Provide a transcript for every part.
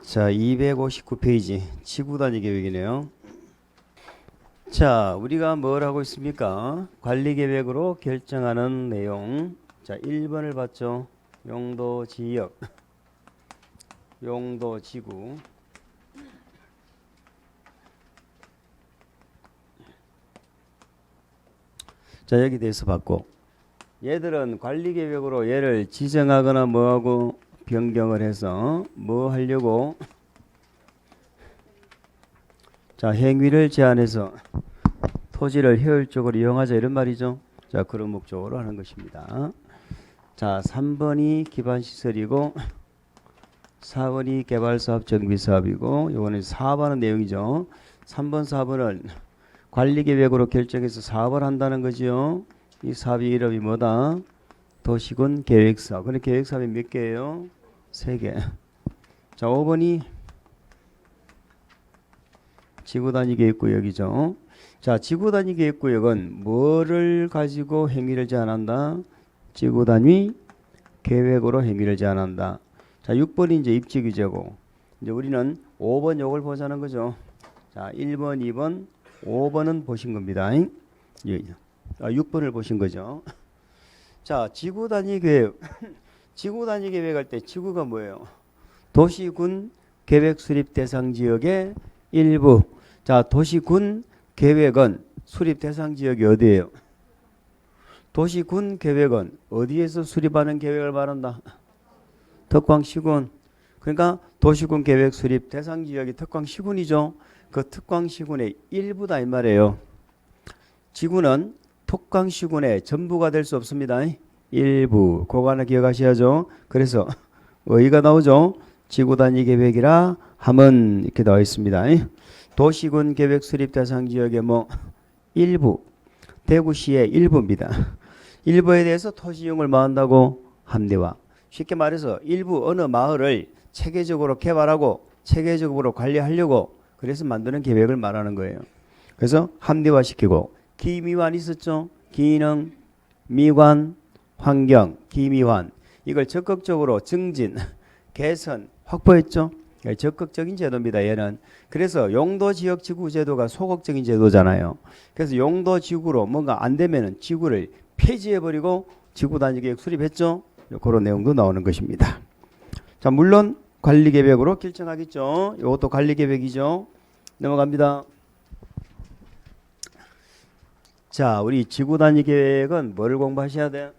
자, 259페이지 지구단위 계획이네요. 자, 우리가 뭘 하고 있습니까? 관리 계획으로 결정하는 내용. 자, 1번을 봤죠. 용도 지역, 용도 지구. 자, 여기 대해서 봤고, 얘들은 관리 계획으로 얘를 지정하거나 뭐하고 변경을 해서 뭐 하려고? 자, 행위를 제한해서 토지를 효율적으로 이용하자 이런 말이죠. 자, 그런 목적으로 하는 것입니다. 자, 3번이 기반시설이고 4번이 개발사업 정비사업이고 요거는 4번은 내용이죠. 3번 4번은 관리계획으로 결정해서 사업을 한다는 거지요. 이 사업의 이름이 뭐다? 도시군 계획사업. 근데 계획사업이 몇 개예요? 3개. 자, 5번이 지구단위 계획구역이죠. 자, 지구단위 계획구역은 뭐를 가지고 행위를 제한한다? 지구단위 계획으로 행위를 제한한다. 자, 6번이 이제 입지규제고, 이제 우리는 5번 요걸 보자는 거죠. 자, 1번, 2번, 5번은 보신 겁니다. 6번을 보신 거죠. 자, 지구단위 계획. 지구단위 계획할 때 지구가 뭐예요? 도시군 계획 수립 대상 지역의 일부. 자, 도시군 계획은 수립 대상 지역이 어디예요? 도시군 계획은 어디에서 수립하는 계획을 말한다? 특광시군. 그러니까 도시군 계획 수립 대상 지역이 특광시군이죠. 그 특광시군의 일부다 이 말이에요. 지구는 특광시군의 전부가 될 수 없습니다. 일부. 그거 하나 기억하셔야죠. 그래서 어디가 나오죠? 지구단위 계획이라 하면 이렇게 나와 있습니다. 도시군 계획 수립 대상 지역의 뭐 일부. 대구시의 일부입니다. 일부에 대해서 토지 이용을 뭐 한다고? 합리화. 쉽게 말해서 일부 어느 마을을 체계적으로 개발하고 체계적으로 관리하려고 그래서 만드는 계획을 말하는 거예요. 그래서 합리화시키고 기미환 있었죠. 기능, 미관, 환경, 기미환 이걸 적극적으로 증진, 개선, 확보했죠. 적극적인 제도입니다. 얘는. 그래서 용도지역지구제도가 소극적인 제도잖아요. 그래서 용도지구로 뭔가 안 되면은 지구를 폐지해버리고 지구단위계획 수립했죠. 그런 내용도 나오는 것입니다. 자, 물론 관리계획으로 결정하겠죠. 이것도 관리계획이죠. 넘어갑니다. 자, 우리 지구단위계획은 뭐를 공부하셔야 돼요?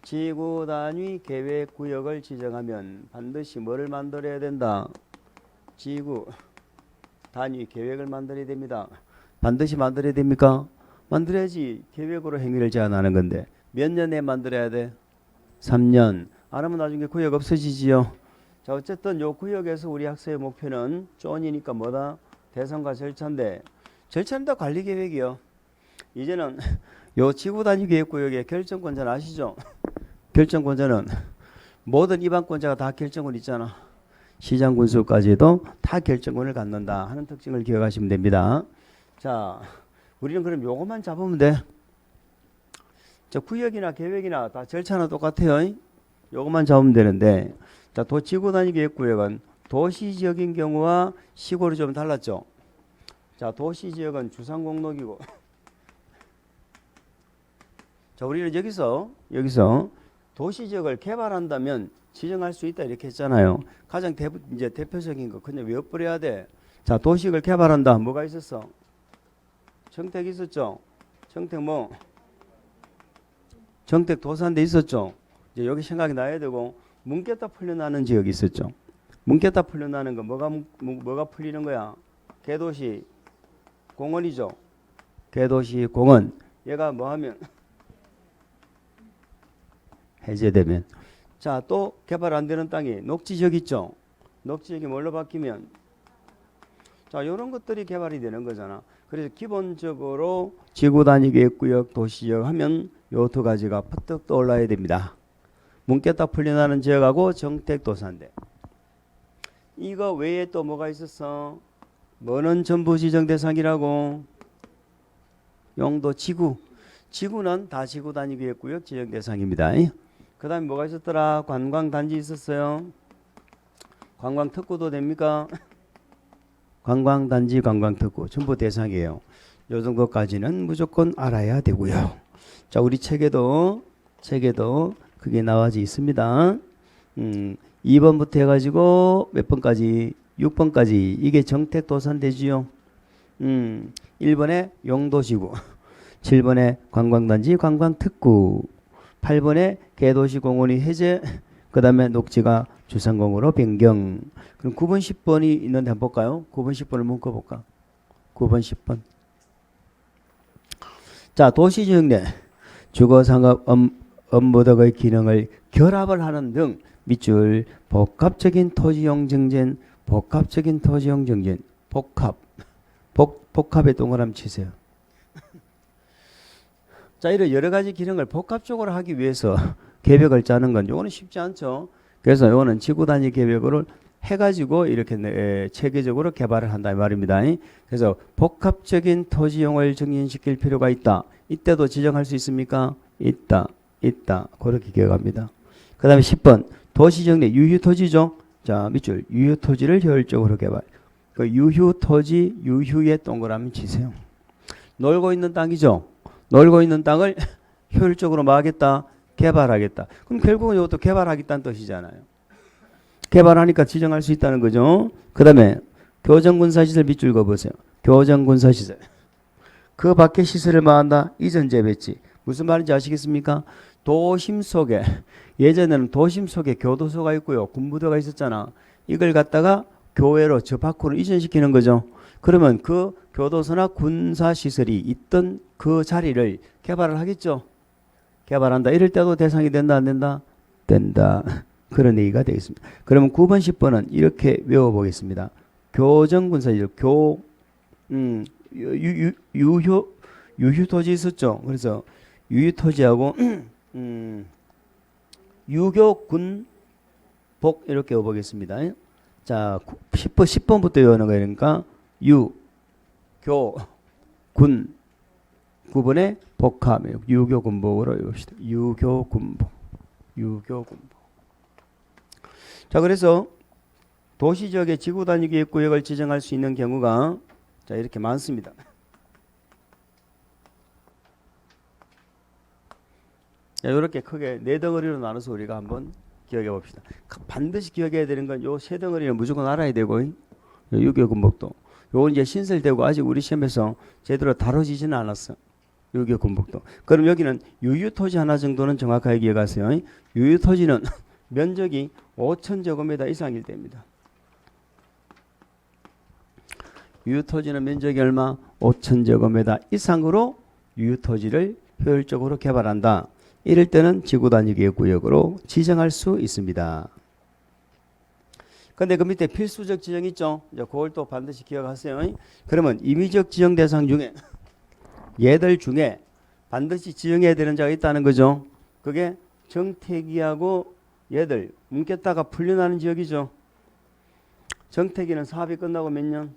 지구단위 계획구역을 지정하면 반드시 뭐를 만들어야 된다? 지구단위 계획을 만들어야 됩니다. 반드시 만들어야 됩니까? 만들어야지 계획으로 행위를 제한하는 건데 몇 년에 만들어야 돼? 3년. 안 하면 나중에 구역 없어지지요. 자, 어쨌든 요 구역에서 우리 학생의 목표는 쪼니니까 뭐다? 대상과 절차인데 절차는 다 관리계획이요. 이제는 요 지구단위 계획구역의 결정권자는 아시죠? 결정권자는 모든 입안권자가 다 결정권 있잖아. 시장 군수까지도 다 결정권을 갖는다 하는 특징을 기억하시면 됩니다. 자, 우리는 그럼 요것만 잡으면 돼. 자, 구역이나 계획이나 다 절차는 똑같아요. 요것만 잡으면 되는데, 자, 지구단위 계획구역은 도시지역인 경우와 시골이 좀 달랐죠. 자, 도시지역은 주상공록이고, 자, 우리는 여기서 도시지역을 개발한다면 지정할 수 있다 이렇게 했잖아요. 가장 이제 대표적인 거 그냥 외워버려야 돼. 자, 도시를 개발한다. 뭐가 있었어? 정택 있었죠. 정택 뭐? 정택 도산대 있었죠. 이제 여기 생각이 나야 되고 문 깼다 풀려나는 지역이 있었죠. 문 깼다 풀려나는 거 뭐가 풀리는 거야? 개도시 공원이죠. 개도시 공원. 얘가 뭐 하면 해제되면. 자, 또 개발 안 되는 땅이 녹지지역 있죠. 녹지지역이 뭘로 바뀌면 자, 이런 것들이 개발이 되는 거잖아. 그래서 기본적으로 지구단위 계획구역 도시지역 하면 요 두 가지가 퍼뜩 떠올라야 됩니다. 문 깼다 풀려나는 지역하고 정택도산대. 이거 외에 또 뭐가 있었어? 뭐는 전부 지정 대상이라고? 용도 지구. 지구는 다 지구단위 계획구역 지정 대상입니다. 그 다음에 뭐가 있었더라? 관광단지 있었어요. 관광특구도 됩니까? 관광단지, 관광특구 전부 대상이에요. 요 정도까지는 무조건 알아야 되고요. 자, 우리 책에도 그게 나와져 있습니다. 2번부터 해가지고 몇 번까지? 6번까지. 이게 정택도산대지요. 1번에 용도지구, 7번에 관광단지, 관광특구, 8번에 개도시공원이 해제, 그 다음에 녹지가 주상공으로 변경. 그럼 9번, 10번이 있는데 한번 볼까요? 9번, 10번을 묶어볼까? 9번, 10번. 자, 도시정례, 주거상업 업무 등의 기능을 결합을 하는 등 밑줄 복합적인 토지용 정전, 복합적인 토지용 정전, 복합에 동그라미 치세요. 자, 이런 여러 가지 기능을 복합적으로 하기 위해서 계획을 짜는 건 요거는 쉽지 않죠. 그래서 요거는 지구 단위 계획을 해가지고 이렇게 체계적으로 개발을 한다 이 말입니다. 그래서 복합적인 토지용을 정인시킬 필요가 있다. 이때도 지정할 수 있습니까? 있다. 그렇게 기억합니다. 그 다음에 10번 도시정례 유휴토지죠. 자, 밑줄 유휴토지를 효율적으로 개발. 그 유휴토지 유휴에 동그라미 치세요. 놀고 있는 땅이죠. 놀고 있는 땅을 효율적으로 뭐 하겠다? 개발하겠다. 그럼 결국은 이것도 개발하겠다는 뜻이잖아요. 개발하니까 지정할 수 있다는 거죠. 그 다음에 교정군사시설 밑줄 그어보세요. 교정군사시설. 그 밖에 시설을 말한다. 이전 재배치. 무슨 말인지 아시겠습니까? 도심 속에, 예전에는 도심 속에 교도소가 있고요. 군부대가 있었잖아. 이걸 갖다가 교외로 저 밖으로 이전시키는 거죠. 그러면 그 교도소나 군사시설이 있던 그 자리를 개발을 하겠죠. 개발한다. 이럴 때도 대상이 된다, 안 된다? 된다. 그런 얘기가 되겠습니다. 그러면 9번, 10번은 이렇게 외워보겠습니다. 교정군사시설, 유휴토지 있었죠. 그래서 유휴토지하고 유교군복 이렇게 외워보겠습니다. 자, 10번부터 외우는 거니까 군 9번에 복합 유교군복으로 외웁시다. 유교군복. 자, 그래서 도시지역의 지구단위 계획구역을 지정할 수 있는 경우가 자 이렇게 많습니다. 자, 이렇게 크게 네 덩어리로 나눠서 우리가 한번 기억해 봅시다. 반드시 기억해야 되는 건 요 세 덩어리는 무조건 알아야 되고 유교군복도 요건 이제 신설되고 아직 우리 시험에서 제대로 다뤄지지는 않았어. 유교군복도. 그럼 여기는 유휴토지 하나 정도는 정확하게 기억하세요. 유휴토지는 면적이 5,000제곱미터 이상일 때입니다. 유휴토지는 면적이 얼마? 5,000제곱미터 이상으로 유휴토지를 효율적으로 개발한다. 이럴 때는 지구단위계획구역으로 지정할 수 있습니다. 근데 그 밑에 필수적 지정 있죠? 이제 그걸 또 반드시 기억하세요. 그러면 임의적 지정 대상 중에 얘들 중에 반드시 지정해야 되는 자가 있다는 거죠. 그게 정택이하고 얘들 뭉겠다가 풀려나는 지역이죠. 정택이는 사업이 끝나고 몇 년?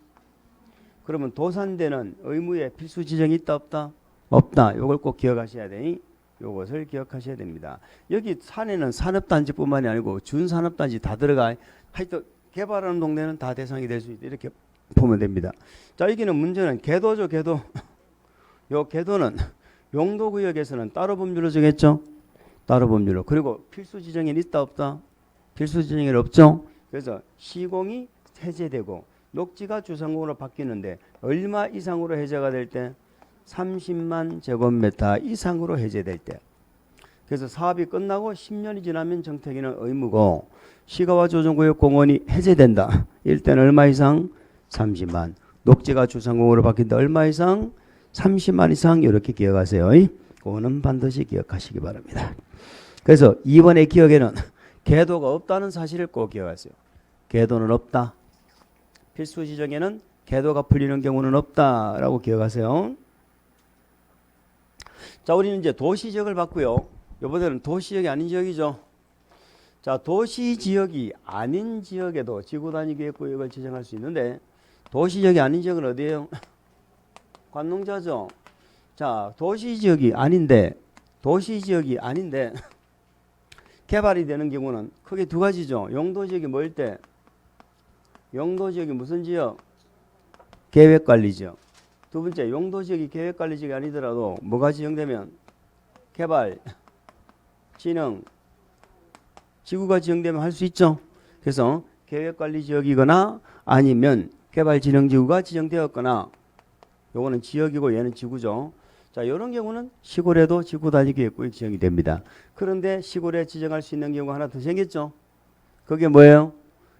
그러면 도산대는 의무에 필수 지정이 있다 없다? 없다. 이걸 꼭 기억하셔야 돼. 요것을 기억하셔야 됩니다. 여기 산에는 산업단지뿐만이 아니고 준산업단지 다 들어가. 하여튼 개발하는 동네는 다 대상이 될 수 있다. 이렇게 보면 됩니다. 자, 여기는 문제는 개도죠. 개도. 요 개도는 용도구역에서는 따로 법률로 정했죠. 따로 법률로. 그리고 필수 지정이 있다 없다? 필수 지정이 없죠. 그래서 시공이 해제되고 녹지가 주상공으로 바뀌는데 얼마 이상으로 해제가 될 때? 30만 제곱미터 이상으로 해제될 때. 그래서 사업이 끝나고 10년이 지나면 정택이는 의무고 시가와 조정구역 공원이 해제된다. 이럴 때는 얼마 이상? 30만. 녹지가 주상공으로 바뀐다. 얼마 이상? 30만 이상. 이렇게 기억하세요. 그거는 반드시 기억하시기 바랍니다. 그래서 이번에 기억에는 계도가 없다는 사실을 꼭 기억하세요. 계도는 없다. 필수 지정에는 계도가 풀리는 경우는 없다라고 기억하세요. 자, 우리는 이제 도시지역을 봤고요. 이번에는 도시지역이 아닌 지역이죠. 자, 도시지역이 아닌 지역에도 지구단위계획구역을 지정할 수 있는데 도시지역이 아닌 지역은 어디예요? 관농자죠. 자, 도시지역이 아닌데 개발이 되는 경우는 크게 두 가지죠. 용도지역이 뭐일 때? 용도지역이 무슨 지역? 계획관리지역. 두 번째, 용도지역이 계획관리지역이 아니더라도 뭐가 지정되면? 개발, 진흥, 지구가 지정되면 할 수 있죠. 그래서 계획관리지역이거나 아니면 개발진흥지구가 지정되었거나, 요거는 지역이고 얘는 지구죠. 자, 이런 경우는 시골에도 지구단위계획구역 지정이 됩니다. 그런데 시골에 지정할 수 있는 경우가 하나 더 생겼죠. 그게 뭐예요?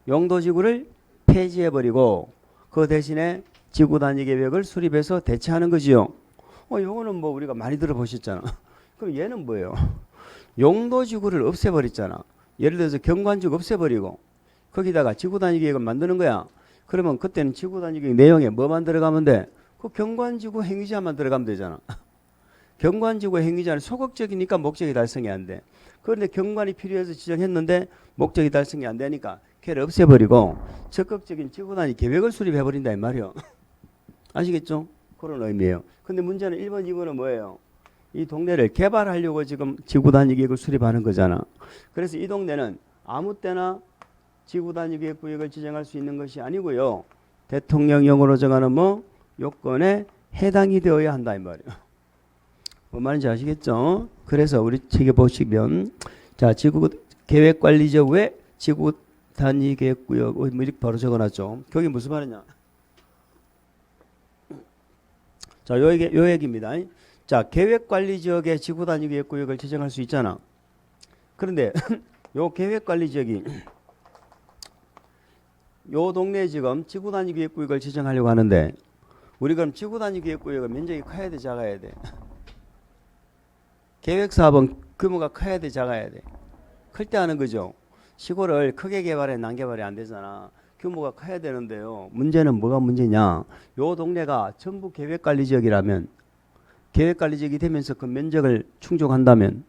용도지구를 폐지해버리고 그 대신에 지구단위계획을 수립해서 대체하는 거지요. 요거는 뭐 우리가 많이 들어보셨잖아. 그럼 얘는 뭐예요? 용도지구를 없애버렸잖아. 예를 들어서 경관지구 없애버리고 거기다가 지구단위계획을 만드는 거야. 그러면 그때는 지구단위계획 내용에 뭐만 들어가면 돼? 그 경관지구 행위자만 들어가면 되잖아. 경관지구 행위자는 소극적이니까 목적이 달성이 안 돼. 그런데 경관이 필요해서 지정했는데 목적이 달성이 안 되니까 걔를 없애버리고 적극적인 지구단위 계획을 수립해버린다 이 말이요. 아시겠죠? 그런 의미예요. 근데 문제는 1번, 2번은 뭐예요? 이 동네를 개발하려고 지금 지구단위 계획을 수립하는 거잖아. 그래서 이 동네는 아무 때나 지구단위 계획 구역을 지정할 수 있는 것이 아니고요. 대통령령으로 정하는 뭐 요건에 해당이 되어야 한다 이 말이에요. 뭔 말인지 아시겠죠? 그래서 우리 책에 보시면 자, 지구 계획 관리적 외 지구 단위 계획 구역 뭐 이렇게 바로 적어놨죠. 거기 무슨 말이냐? 자, 요 얘기입니다. 자, 계획 관리 지역에 지구 단위 계획 구역을 지정할 수 있잖아. 그런데 요 계획 관리 지역이 요 동네에 지금 지구 단위 계획 구역을 지정하려고 하는데 우리 그럼 지구 단위 계획 구역은 면적이 커야 돼, 작아야 돼? 계획 사업은 규모가 커야 돼, 작아야 돼? 클 때 하는 거죠. 시골을 크게 개발해, 난개발이 안 되잖아. 규모가 커야 되는데요. 문제는 뭐가 문제냐? 요 동네가 전부 계획관리지역이라면 계획관리지역이 되면서 그 면적을 충족한다면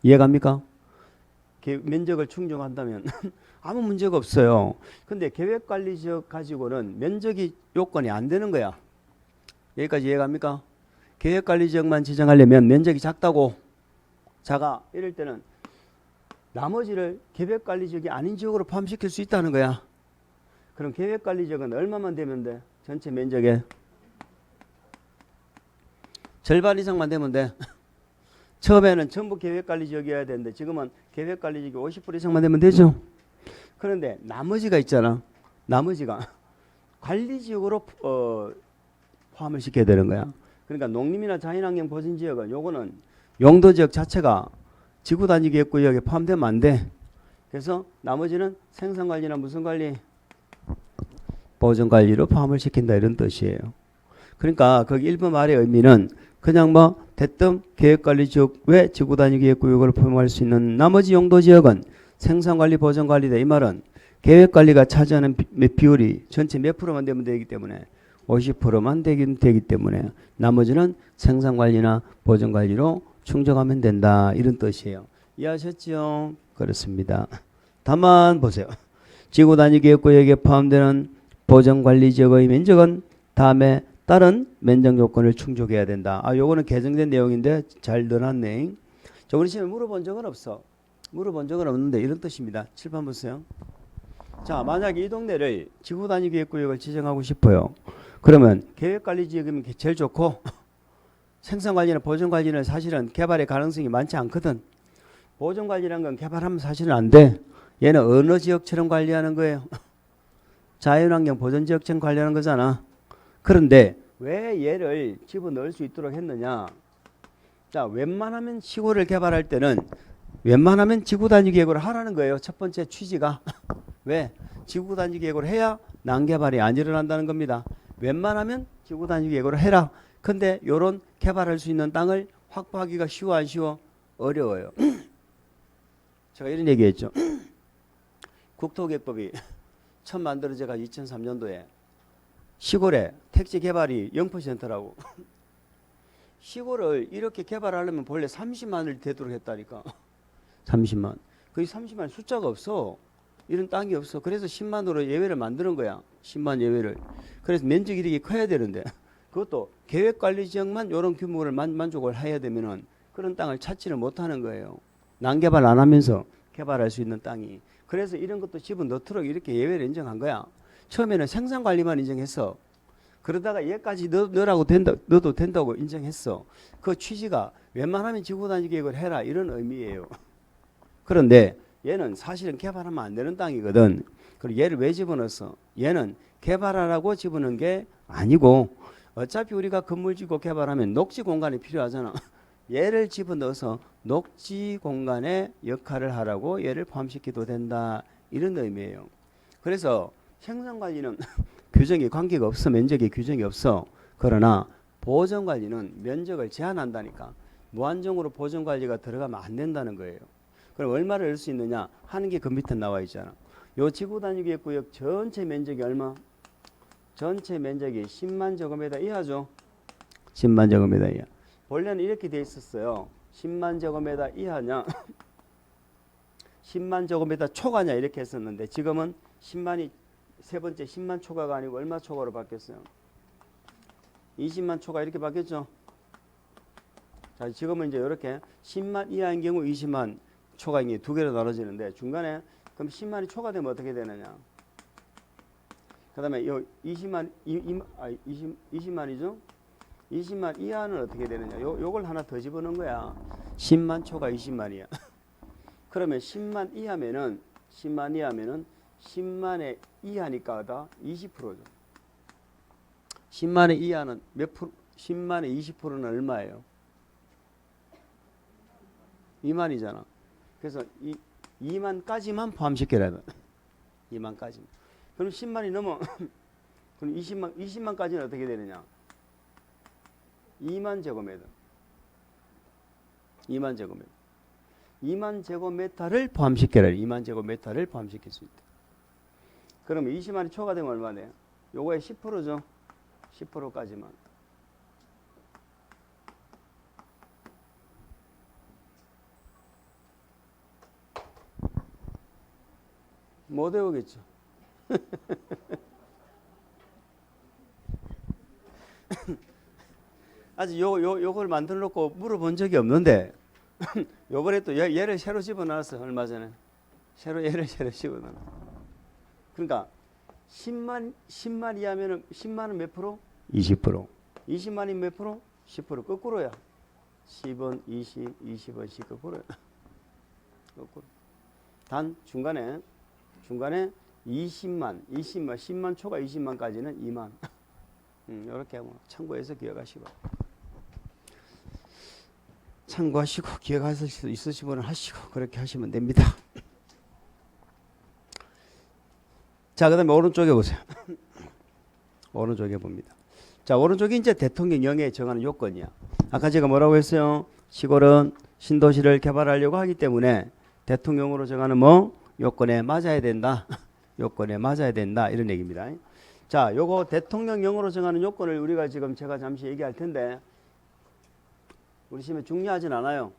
이해갑니까? 면적을 충족한다면 아무 문제가 없어요. 근데 계획관리지역 가지고는 면적이 요건이 안 되는 거야. 여기까지 이해갑니까? 계획관리지역만 지정하려면 면적이 작다고 작아 이럴 때는 나머지를 계획관리지역이 아닌 지역으로 포함시킬 수 있다는 거야. 그럼 계획관리지역은 얼마만 되면 돼? 전체 면적의 절반 이상만 되면 돼. 처음에는 전부 계획관리지역이어야 되는데 지금은 계획관리지역이 50% 이상만 되면 되죠. 그런데 나머지가 있잖아. 나머지가 관리지역으로 포함을 시켜야 되는 거야. 그러니까 농림이나 자연환경 보전지역은 요거는 용도지역 자체가 지구단위계획구역에 포함되면 안 돼. 그래서 나머지는 생산관리나 무슨 관리? 보전관리로 포함을 시킨다 이런 뜻이에요. 그러니까 거기 1번 말의 의미는 그냥 뭐 대뜸 계획관리지역 외 지구단위계획구역을 포함할 수 있는 나머지 용도지역은 생산관리, 보전관리다. 이 말은 계획관리가 차지하는 비율이 전체 몇 프로만 되면 되기 때문에 50%만 되기 때문에 나머지는 생산관리나 보전관리로 충족하면 된다 이런 뜻이에요. 이해하셨죠? 그렇습니다. 다만 보세요. 지구단위계획구역에 포함되는 보전관리지역의 면적은 다음에 다른 면적 요건을 충족해야 된다. 요거는 개정된 내용인데 잘 넣어놨네. 저 우리 시험에 물어본 적은 없어. 물어본 적은 없는데 이런 뜻입니다. 칠판 보세요. 자, 만약에 이 동네를 지구단위계획구역을 지정하고 싶어요. 그러면 계획관리지역이면 제일 좋고 생산관리나 보전관리는 사실은 개발의 가능성이 많지 않거든. 보전관리라는 건 개발하면 사실은 안 돼. 얘는 어느 지역처럼 관리하는 거예요? 자연환경 보전지역처럼 관리하는 거잖아. 그런데 왜 얘를 집어넣을 수 있도록 했느냐? 자, 웬만하면 시골을 개발할 때는 웬만하면 지구단위계획으로 하라는 거예요. 첫 번째 취지가. 왜? 지구단위계획으로 해야 난개발이 안 일어난다는 겁니다. 웬만하면 지구단위계획으로 해라. 근데 요런 개발할 수 있는 땅을 확보하기가 쉬워 안 쉬워? 어려워요. 제가 이런 얘기했죠. 국토개법이 처음 만들어져가 2003년도에 시골에 택지 개발이 0%라고. 시골을 이렇게 개발하려면 본래 30만을 되도록 했다니까. 30만. 거기 30만 숫자가 없어. 이런 땅이 없어. 그래서 10만으로 예외를 만드는 거야. 10만 예외를. 그래서 면적이 이렇게 커야 되는데 그것도 계획관리지역만 이런 규모를 만족을 해야 되면은 그런 땅을 찾지를 못하는 거예요. 난개발 안 하면서 개발할 수 있는 땅이. 그래서 이런 것도 집어넣도록 이렇게 예외를 인정한 거야. 처음에는 생산관리만 인정했어. 그러다가 얘까지 넣으라고 넣어도 된다고 인정했어. 그 취지가 웬만하면 지구단위 계획을 해라 이런 의미예요. 그런데 얘는 사실은 개발하면 안 되는 땅이거든. 그리고 얘를 왜 집어넣었어? 얘는 개발하라고 집어넣은 게 아니고 어차피 우리가 건물 짓고 개발하면 녹지 공간이 필요하잖아. 얘를 집어넣어서 녹지 공간의 역할을 하라고 얘를 포함시켜도 된다 이런 의미예요. 그래서 생산관리는 규정이 관계가 없어. 면적에 규정이 없어. 그러나 보전관리는 면적을 제한한다니까. 무한정으로 보전관리가 들어가면 안 된다는 거예요. 그럼 얼마를 넣을 수 있느냐 하는 게 그 밑에 나와 있잖아. 요 지구단위계획구역 전체 면적이 얼마? 전체 면적이 10만 제곱미터 이하죠. 10만 제곱미터 이하. 원래는 이렇게 돼 있었어요. 10만 제곱미터 이하냐 10만 제곱미터 초과냐 이렇게 했었는데 지금은 10만이 세 번째 10만 초과가 아니고 얼마 초과로 바뀌었어요? 20만 초과 이렇게 바뀌었죠. 자, 지금은 이제 이렇게 10만 이하인 경우 20만 초과인 게 두 개로 나눠지는데 중간에 그럼 10만이 초과되면 어떻게 되느냐? 그다음에 요 20만이죠? 20만 이하는 어떻게 되느냐? 요걸 하나 더 집어넣은 거야. 10만 초과 20만이야. 그러면 10만 이하면은 10만의 이하니까 다 20%죠. 10만의 이하는 몇 프로? 10만의 20%는 얼마예요? 2만이잖아. 그래서 2만까지만 포함시켜야 돼. 2만까지만. 그럼 10만이 넘어. 그럼 20만까지는 어떻게 되느냐? 2만 제곱미터. 2만 제곱미터. 2만 제곱미터를 포함시켜라. 2만 제곱미터를 포함시킬 수 있다. 그러면 20만이 초과되면 얼마 돼요? 요거의 10%죠. 10%까지만. 못 외우겠죠. 아직 요걸 만들어 놓고 물어본 적이 없는데 요번에 또 얘를 새로 집어넣었어. 얼마 전에 얘를 새로 집어넣어. 그러니까 10만 이하면은 10만은 몇 프로? 20%. 20만이 몇 프로? 10%. 거꾸로야. 10원, 20, 20원, 10 거꾸로야. 거꾸로. 단 중간에 10만 초과 20만까지는 2만. 이렇게 하고 참고해서 기억하시고. 참고하시고 기억하실 수 있으신 분은 하시고 그렇게 하시면 됩니다. 자, 그 다음에 오른쪽에 보세요. 오른쪽에 봅니다. 자, 오른쪽이 이제 대통령령에 정하는 요건이야. 아까 제가 뭐라고 했어요? 시골은 신도시를 개발하려고 하기 때문에 대통령으로 정하는 요건에 맞아야 된다. 요건에 맞아야 된다. 이런 얘기입니다. 자, 요거 대통령령으로 정하는 요건을 우리가 지금 제가 잠시 얘기할 텐데 우리 시험에 중요하진 않아요.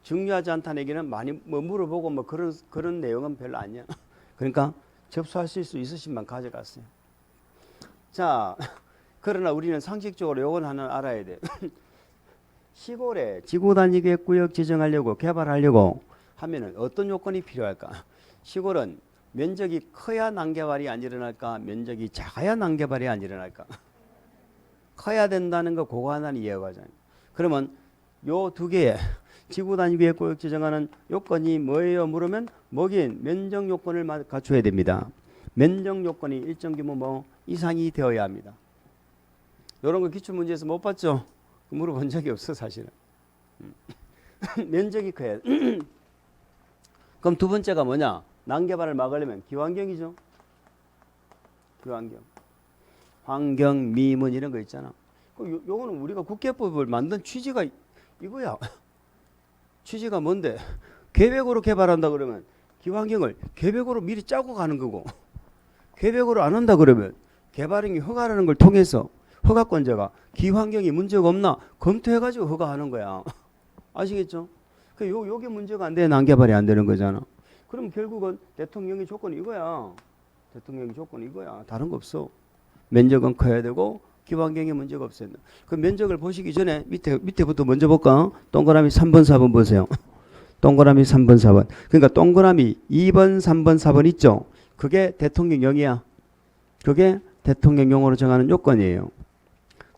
중요하지 않다는 얘기는 많이 물어보고 그런 내용은 별로 아니야. 그러니까 접수하실 수 있으신만 가져갔어요. 자, 그러나 우리는 상식적으로 요건 하나 알아야 돼. 시골에 지구단위계획구역 지정하려고 개발하려고 하면은 어떤 요건이 필요할까? 시골은 면적이 커야 난개발이 안 일어날까? 면적이 작아야 난개발이 안 일어날까? 커야 된다는 거 그거 하나는 이해가 가잖아요. 그러면 요 두 개의 지구단위계획구역 지정하는 요건이 뭐예요? 물으면 뭐긴 면적 요건을 갖춰야 됩니다. 면적 요건이 일정 규모 이상이 되어야 합니다. 이런 거 기출문제에서 못 봤죠? 물어본 적이 없어 사실은. 면적이 커야 그럼 두 번째가 뭐냐? 난개발을 막으려면 기환경이죠. 기환경. 환경, 미문 이런 거 있잖아. 요거는 우리가 국계법을 만든 취지가 이거야. 취지가 뭔데? 계획으로 개발한다 그러면 기환경을 계획으로 미리 짜고 가는 거고 계획으로 안 한다 그러면 개발행위 허가라는 걸 통해서 허가권자가 기환경이 문제가 없나 검토해가지고 허가하는 거야. 아시겠죠? 요게 문제가 안 돼. 난개발이 안 되는 거잖아. 그럼 결국은 대통령의 조건이 이거야. 대통령의 조건이 이거야. 다른 거 없어. 면적은 커야 되고 기환경에 문제가 없어야 된다. 그 면적을 보시기 전에 밑에부터 먼저 볼까? 동그라미 3번, 4번 보세요. 동그라미 3번, 4번. 그러니까 동그라미 2번, 3번, 4번 있죠? 그게 대통령령이야. 그게 대통령령으로 정하는 요건이에요.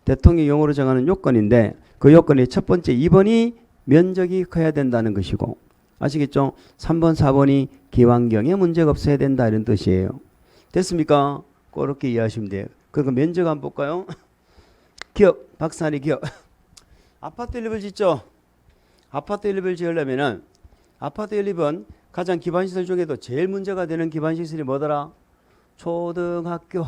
대통령령으로 정하는 요건인데 그 요건이 첫 번째 2번이 면적이 커야 된다는 것이고 아시겠죠? 3번 4번이 기왕경에 문제가 없어야 된다 이런 뜻이에요. 됐습니까? 그렇게 이해하시면 돼요. 그리고 면적 한번 볼까요? 기업, 박사리 기업. 아파트 연립을 짓죠. 아파트 연립을 지으려면은 아파트 연립은 가장 기반시설 중에도 제일 문제가 되는 기반시설이 뭐더라? 초등학교.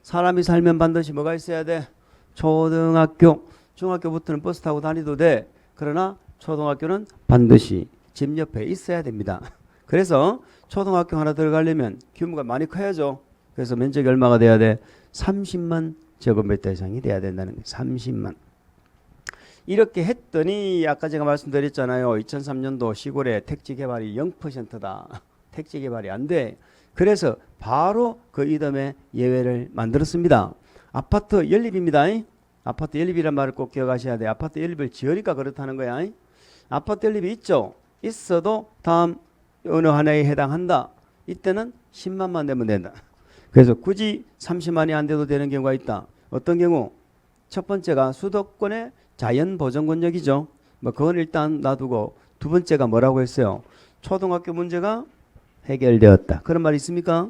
사람이 살면 반드시 뭐가 있어야 돼? 초등학교. 중학교부터는 버스 타고 다니도 돼. 그러나 초등학교는 반드시 집 옆에 있어야 됩니다. 그래서 초등학교 하나 들어가려면 규모가 많이 커야죠. 그래서 면적이 얼마가 돼야 돼? 30만 제곱미터 이상이 돼야 된다는 거예요. 30만. 이렇게 했더니 아까 제가 말씀드렸잖아요. 2003년도 시골의 택지 개발이 0%다. 택지 개발이 안 돼. 그래서 바로 그 이듬해 예외를 만들었습니다. 아파트 연립입니다. 아파트 연립이란 말을 꼭 기억하셔야 돼요. 아파트 연립을 지으니까 그렇다는 거야. 아파트 연립이 있죠. 있어도 다음 어느 하나에 해당한다. 이때는 10만만 내면 된다. 그래서 굳이 30만이 안 돼도 되는 경우가 있다. 어떤 경우? 첫 번째가 수도권의 자연 보존권역이죠. 뭐 그건 일단 놔두고 두 번째가 뭐라고 했어요? 초등학교 문제가 해결되었다. 그런 말 있습니까?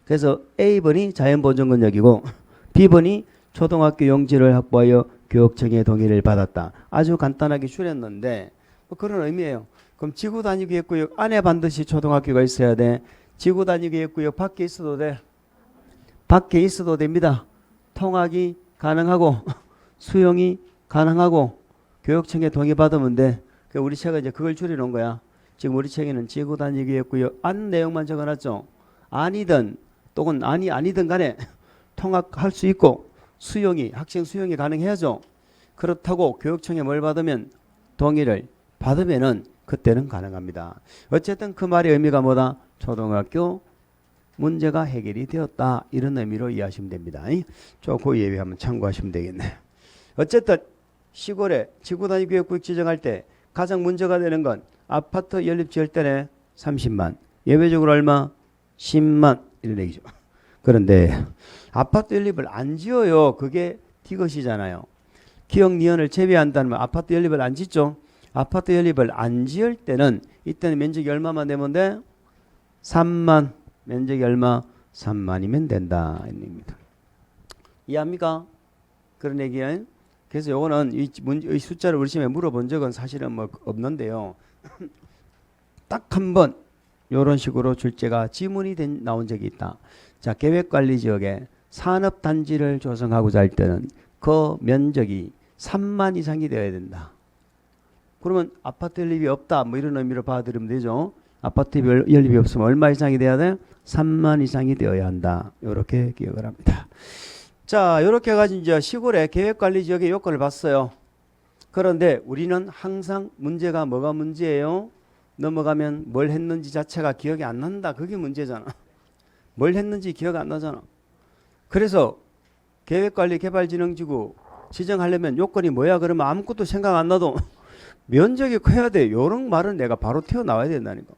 그래서 A번이 자연 보존권역이고 B번이 초등학교 용지를 확보하여 교육청의 동의를 받았다. 아주 간단하게 줄였는데 뭐 그런 의미예요. 그럼 지구 단위 계획구역 안에 반드시 초등학교가 있어야 돼. 지구 단위 계획구역 밖에 있어도 돼. 밖에 있어도 됩니다. 통학이 가능하고 수용이 가능하고 교육청의 동의 받으면 돼. 우리 책은 이제 그걸 줄여놓은 거야. 지금 우리 책에는 지구 단위 계획구역 안 내용만 적어놨죠. 아니든 또는 아니든 간에 통학할 수 있고 수용이 학생 수용이 가능해야죠. 그렇다고 교육청에 뭘 받으면 동의를 받으면은 그때는 가능합니다. 어쨌든 그 말의 의미가 뭐다? 초등학교 문제가 해결이 되었다. 이런 의미로 이해하시면 됩니다. 그 예외 한번 참고하시면 되겠네. 어쨌든 시골에 지구단위 교육구역 지정할 때 가장 문제가 되는 건 아파트 연립 지을 때는 30만. 예외적으로 얼마? 10만. 이런 얘기죠. 그런데 아파트 연립을 안 지어요. 그게 디귿이잖아요. 기역 니은을 제외한다면 아파트 연립을 안 짓죠. 아파트 연립을 안 지을 때는 이때는 면적이 얼마만 되면 돼? 3만. 면적이 얼마? 3만이면 된다. 입니다. 이해합니까? 그런 얘기예요. 그래서 요거는 이 숫자를 우리 시험에 물어본 적은 사실은 뭐 없는데요. 딱 한 번 요런 식으로 출제가 지문이 나온 적이 있다. 자, 계획관리지역에 산업단지를 조성하고자 할 때는 그 면적이 3만 이상이 되어야 된다. 그러면 아파트 연립이 없다. 뭐 이런 의미로 봐드리면 되죠. 아파트 연립이 없으면 얼마 이상이 돼야 돼? 3만 이상이 되어야 한다. 이렇게 기억을 합니다. 자, 이렇게 해가지고 이제 시골의 계획관리지역의 요건을 봤어요. 그런데 우리는 항상 문제가 뭐가 문제예요? 넘어가면 뭘 했는지 자체가 기억이 안 난다. 그게 문제잖아. 뭘 했는지 기억 안 나잖아. 그래서 계획관리개발진흥지구 지정하려면 요건이 뭐야? 그러면 아무것도 생각 안 나도 면적이 커야 돼. 이런 말은 내가 바로 튀어나와야 된다니까.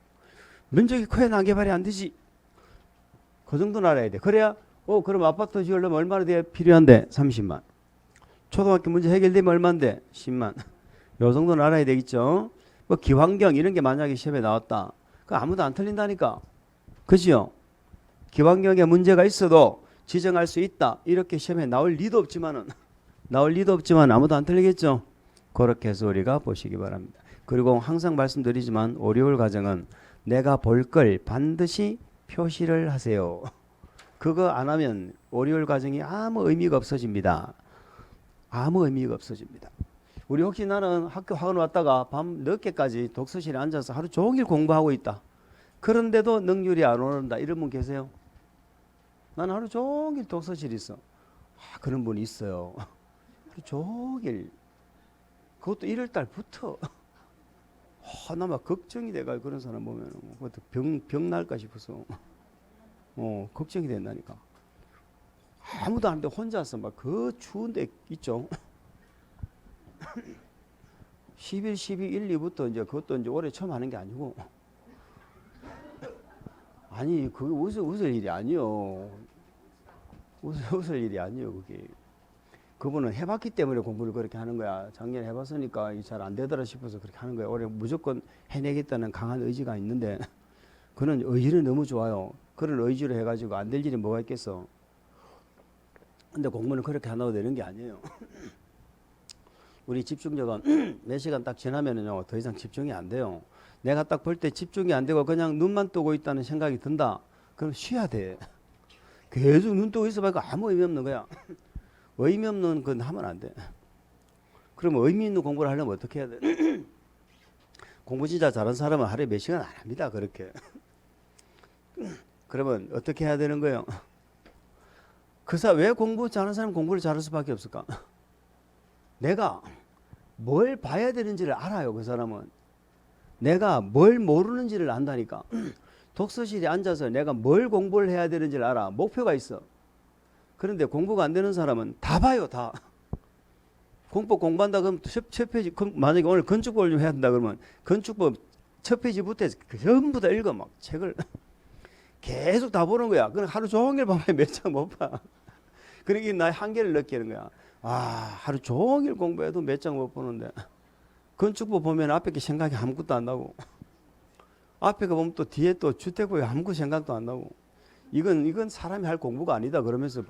면적이 커야 난 개발이 안 되지. 그 정도는 알아야 돼. 그래야 그럼 아파트 지으려면 얼마나 돼야 필요한데? 30만. 초등학교 문제 해결되면 얼마인데? 10만. 요 정도는 알아야 되겠죠. 뭐 기환경 이런 게 만약에 시험에 나왔다. 그 아무도 안 틀린다니까. 그지요? 기환경에 문제가 있어도 지정할 수 있다. 이렇게 시험에 나올 리도 없지만 아무도 안 틀리겠죠. 그렇게 해서 우리가 보시기 바랍니다. 그리고 항상 말씀드리지만 오리올 과정은 내가 볼 걸 반드시 표시를 하세요. 그거 안 하면 오리올 과정이 아무 의미가 없어집니다. 아무 의미가 없어집니다. 우리 혹시 나는 학교 학원 왔다가 밤 늦게까지 독서실에 앉아서 하루 종일 공부하고 있다. 그런데도 능률이 안 오른다. 이런 분 계세요? 나는 하루 종일 독서실에 있어. 그런 분이 있어요. 하루 종일. 그것도 1월달부터. 나 막 걱정이 돼가 그런 사람 보면 그것도 병 날까 싶어서 걱정이 된다니까. 아무도 안 돼 혼자서 막 그 추운데 있죠. 11, 12, 1, 2부터 이제 그것도 이제 올해 처음 하는 게 아니고 아니 그게 웃을 일이 아니요. 웃을 일이 아니요 그게. 그분은 해봤기 때문에 공부를 그렇게 하는 거야. 작년에 해봤으니까 잘 안 되더라 싶어서 그렇게 하는 거야. 올해 무조건 해내겠다는 강한 의지가 있는데 그는 의지는 너무 좋아요. 그런 의지로 해가지고 안 될 일이 뭐가 있겠어. 근데 공부는 그렇게 한다고 되는 게 아니에요. 우리 집중력은 몇 시간 딱 지나면은요 더 이상 집중이 안 돼요. 내가 딱 볼 때 집중이 안 되고 그냥 눈만 뜨고 있다는 생각이 든다. 그럼 쉬어야 돼. 계속 눈 뜨고 있어봐야 아무 의미 없는 거야. 의미 없는 건 하면 안 돼. 그러면 의미 있는 공부를 하려면 어떻게 해야 돼? 공부 진짜 잘하는 사람은 하루에 몇 시간 안 합니다. 그렇게. 그러면 어떻게 해야 되는 거예요? 왜 공부 잘하는 사람은 공부를 잘할 수밖에 없을까? 내가 뭘 봐야 되는지를 알아요. 그 사람은. 내가 뭘 모르는지를 안다니까. 독서실에 앉아서 내가 뭘 공부를 해야 되는지를 알아. 목표가 있어. 그런데 공부가 안 되는 사람은 다 봐요. 다. 공부한다 그러면 첫 페이지, 만약에 오늘 건축법을 좀 해야 된다 그러면 건축법 첫 페이지부터 전부 다 읽어. 막 책을 계속 다 보는 거야. 그럼 하루 종일 봐봐야 몇 장 못 봐. 그러니까 나의 한계를 느끼는 거야. 하루 종일 공부해도 몇 장 못 보는데 건축법 보면 앞에 게 생각이 아무것도 안 나고 앞에 거 보면 또 뒤에 또 주택법이 아무것도 생각도 안 나고 이건 사람이 할 공부가 아니다 그러면서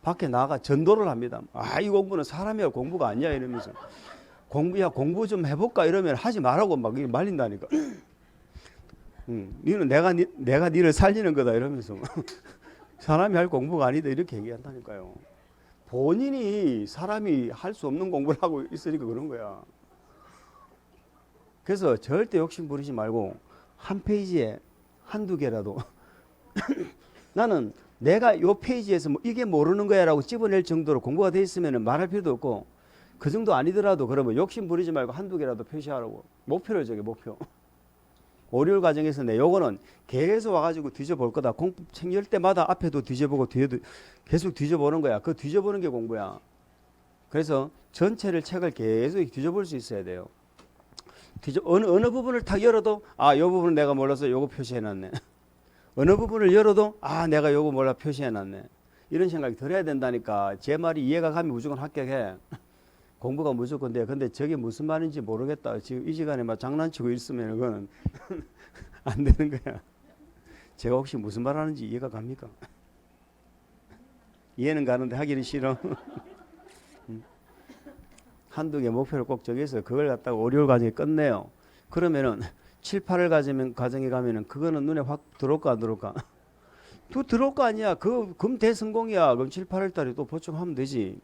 밖에 나가 전도를 합니다. 이 공부는 사람이 할 공부가 아니야 이러면서 공부 좀 해볼까 이러면 하지 말라고 막 말린다니까. 니는 내가 니를 살리는 거다 이러면서 사람이 할 공부가 아니다 이렇게 얘기한다니까요. 본인이 사람이 할 수 없는 공부를 하고 있으니까 그런 거야. 그래서 절대 욕심 부리지 말고 한 페이지에 한두 개라도 나는 내가 요 페이지에서 이게 모르는 거야 라고 집어낼 정도로 공부가 돼 있으면 말할 필요도 없고 그 정도 아니더라도 그러면 욕심 부리지 말고 한두 개라도 표시하라고. 목표를 적여 목표. 5개월 과정에서 내 요거는 계속 와가지고 뒤져볼 거다. 책 열 때마다 앞에도 뒤져보고 뒤에도 계속 뒤져보는 거야. 그 뒤져보는 게 공부야. 그래서 전체를 책을 계속 뒤져볼 수 있어야 돼요. 어느 부분을 다 열어도 요 부분은 내가 몰라서 요거 표시해놨네. 어느 부분을 열어도 내가 요거 몰라 표시해놨네. 이런 생각이 들어야 된다니까. 제 말이 이해가 가면 무조건 합격해. 공부가 무조건 돼. 근데 저게 무슨 말인지 모르겠다. 지금 이 시간에 막 장난치고 있으면 그거는 안 되는 거야. 제가 혹시 무슨 말 하는지 이해가 갑니까? 이해는 가는데 하기는 싫어. 한두 개 목표를 꼭 정해서 그걸 갖다가 5개월 과정에 끝내요. 그러면은 7, 8월 과정에 가면은 그거는 눈에 확 들어올까 안 들어올까? 또 들어올 거 아니야. 그럼 대성공이야. 그럼 7, 8월 달에 또 보충하면 되지.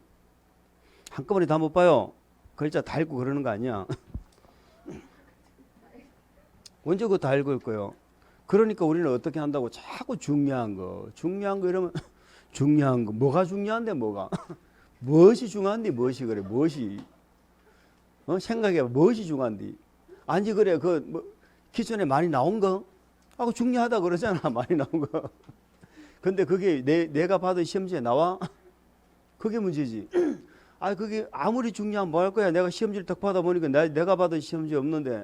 한꺼번에 다 못 봐요. 글자 다 읽고 그러는 거 아니야. 언제 그거 다 읽을 거요? 그러니까 우리는 어떻게 한다고 자꾸 중요한 거 이러면 중요한 거 뭐가 중요한데 뭐가 무엇이 중요한데 무엇이 그래 무엇이 생각해봐 무엇이 중요한데 아니 그래 기존에 많이 나온 거 하고 중요하다 그러잖아. 많이 나온 거. 근데 그게 내가 받은 시험지에 나와? 그게 문제지. 그게 아무리 중요하면 뭐 할 거야. 내가 시험지를 딱 받아보니까 내가 받은 시험지 없는데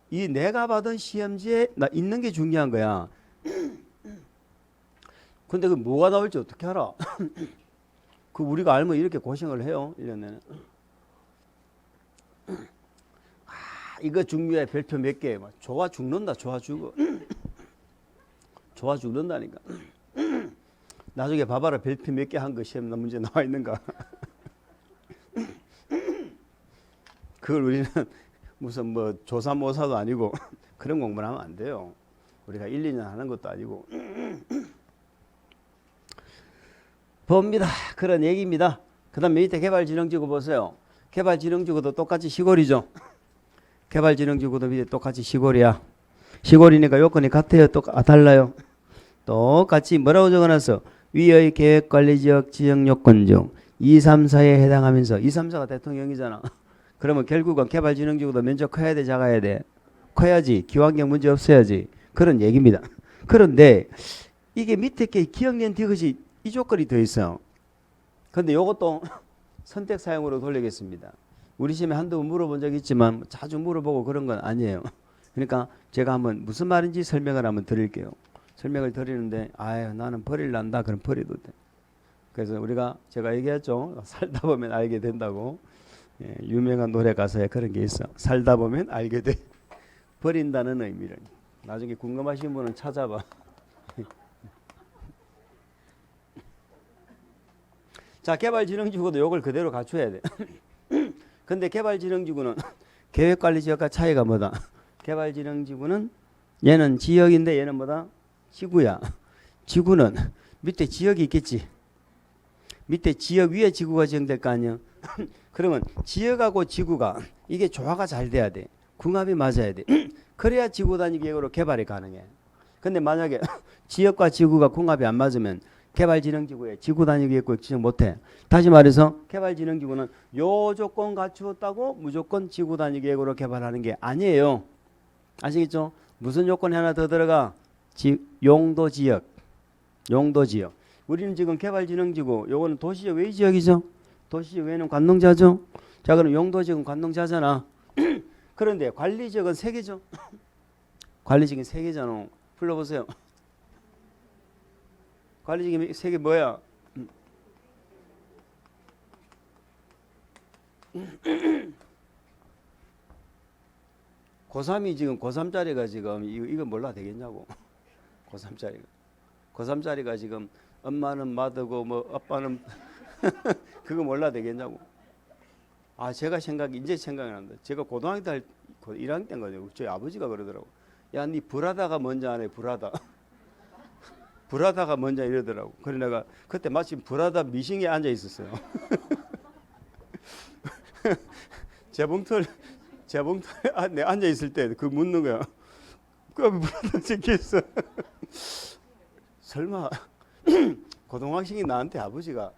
이 내가 받은 시험지에 있는 게 중요한 거야. 근데 그 뭐가 나올지 어떻게 알아? 그 우리가 알면 이렇게 고생을 해요. 1년 내내. 이거 중요해. 별표 몇 개. 좋아 죽는다. 좋아 죽어. 좋아 죽는다니까. 나중에 봐봐라. 별표 몇 개 한 거 시험 문제 나와 있는가. 그걸 우리는 무슨 조사모사도 아니고 그런 공부를 하면 안 돼요. 우리가 1, 2년 하는 것도 아니고. 봅니다. 그런 얘기입니다. 그 다음 밑에 개발진흥지구 보세요. 개발진흥지구도 똑같이 시골이죠. 개발진흥지구도 밑에 똑같이 시골이야. 시골이니까 요건이 같아요? 달라요? 똑같이 뭐라고 적어놨어? 위의 계획관리지역 지정요건 중 2, 3, 4에 해당하면서 2, 3, 4가 대통령이잖아. 그러면 결국은 개발진흥지구도 면적 커야 돼 작아야 돼? 커야지. 기후환경 문제 없어야지. 그런 얘기입니다. 그런데 이게 밑에 게 기억년 디귿이 이 조건이 더 있어요. 근데 요것도 선택 사용으로 돌리겠습니다. 우리 시험에 한두 번 물어본 적 있지만 자주 물어보고 그런 건 아니에요. 그러니까 제가 한번 무슨 말인지 설명을 한번 드릴게요. 설명을 드리는데 아유 나는 버릴란다. 그럼 버려도 돼. 그래서 제가 얘기했죠. 살다 보면 알게 된다고. 예, 유명한 노래 가사에 그런 게 있어. 살다 보면 알게 돼. 버린다는 의미를. 나중에 궁금하신 분은 찾아봐. 자, 개발진흥지구도 이걸 그대로 갖춰야 돼. 근데 개발진흥지구는 계획관리지역과 차이가 뭐다? 개발진흥지구는 얘는 지역인데 얘는 뭐다? 지구야. 지구는 밑에 지역이 있겠지. 밑에 지역 위에 지구가 지정될 거 아니야. 그러면 지역하고 지구가 이게 조화가 잘 돼야 돼. 궁합이 맞아야 돼. 그래야 지구 단위 계획으로 개발이 가능해. 근데 만약에 지역과 지구가 궁합이 안 맞으면 개발진흥지구에 지구 단위 계획을 지정 못해. 다시 말해서 개발진흥지구는 요 조건 갖추었다고 무조건 지구 단위 계획으로 개발하는 게 아니에요. 아시겠죠? 무슨 조건이 하나 더 들어가? 용도지역. 용도지역. 우리는 지금 개발진흥지구, 요거는 도시적 외지역이죠. 도시적 외는 관농자죠. 자, 그럼 용도지역은 관농자잖아. 그런데 관리지역은 3개죠. 관리지역은 3개잖아. 불러보세요. 관리지역이 3개 뭐야? 고3이 지금 고3짜리가 지금 이거 몰라 되겠냐고. 고3짜리가 지금 엄마는 마드고 뭐 아빠는 그거 몰라 되겠냐고. 아 제가 이제 생각이 난다. 제가 고등학교 때 1학년 때인 거죠. 저희 아버지가 그러더라고. 야, 니 브라다가 뭔지 아네? 브라다. 브라다가 뭔지 이러더라고. 그래 내가 그때 마침 브라다 미싱에 앉아 있었어요. 재봉틀 내 앉아 있을 때 그 묻는 거야. 그 앞에 브라다 적혀 있어. 설마 고등학생이 나한테 아버지가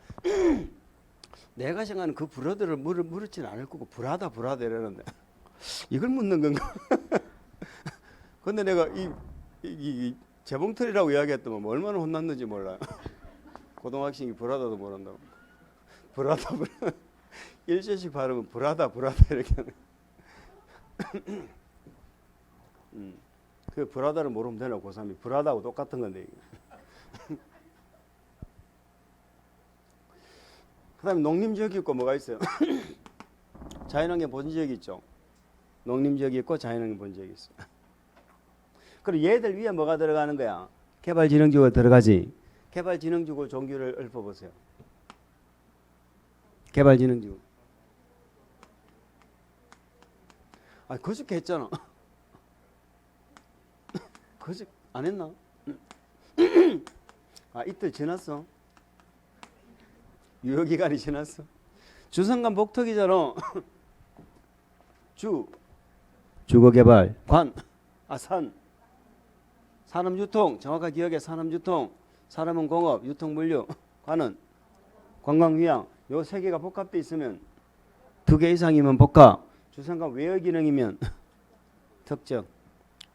내가 생각하는 그 브라더를 물었지는 않을 거고 브라다 이러는데 이걸 묻는 건가? 근데 내가 이 재봉틀이라고 이야기했더만 뭐 얼마나 혼났는지 몰라요. 고등학생이 브라다도 모른다고. 브라다 일제식 발음은 브라다 이렇게 하는. 그 브라다를 모르면 되나 고3이 브라다하고 똑같은 건데. 그다음에 농림지역이 있고 뭐가 있어요? 자연환경 보전지역이 있죠. 농림지역이 있고 자연환경 보전지역이 있어요. 그리고 얘들 위에 뭐가 들어가는 거야? 개발진흥지구가 들어가지. 개발진흥지구 종류를 읊어보세요. 개발진흥지구. 아, 그저께 했잖아. 그저께 안 했나? 아, 이틀 지났어. 유효기간이 지났어. 주상관 복특이잖아. 주거개발. 산업유통. 정확하게 기억해. 산업유통. 산업은 공업, 유통 물류. 관은 관광휴양. 요 3개가 복합돼 있으면 2개 이상이면 복합. 주상관 외역기능이면 특정.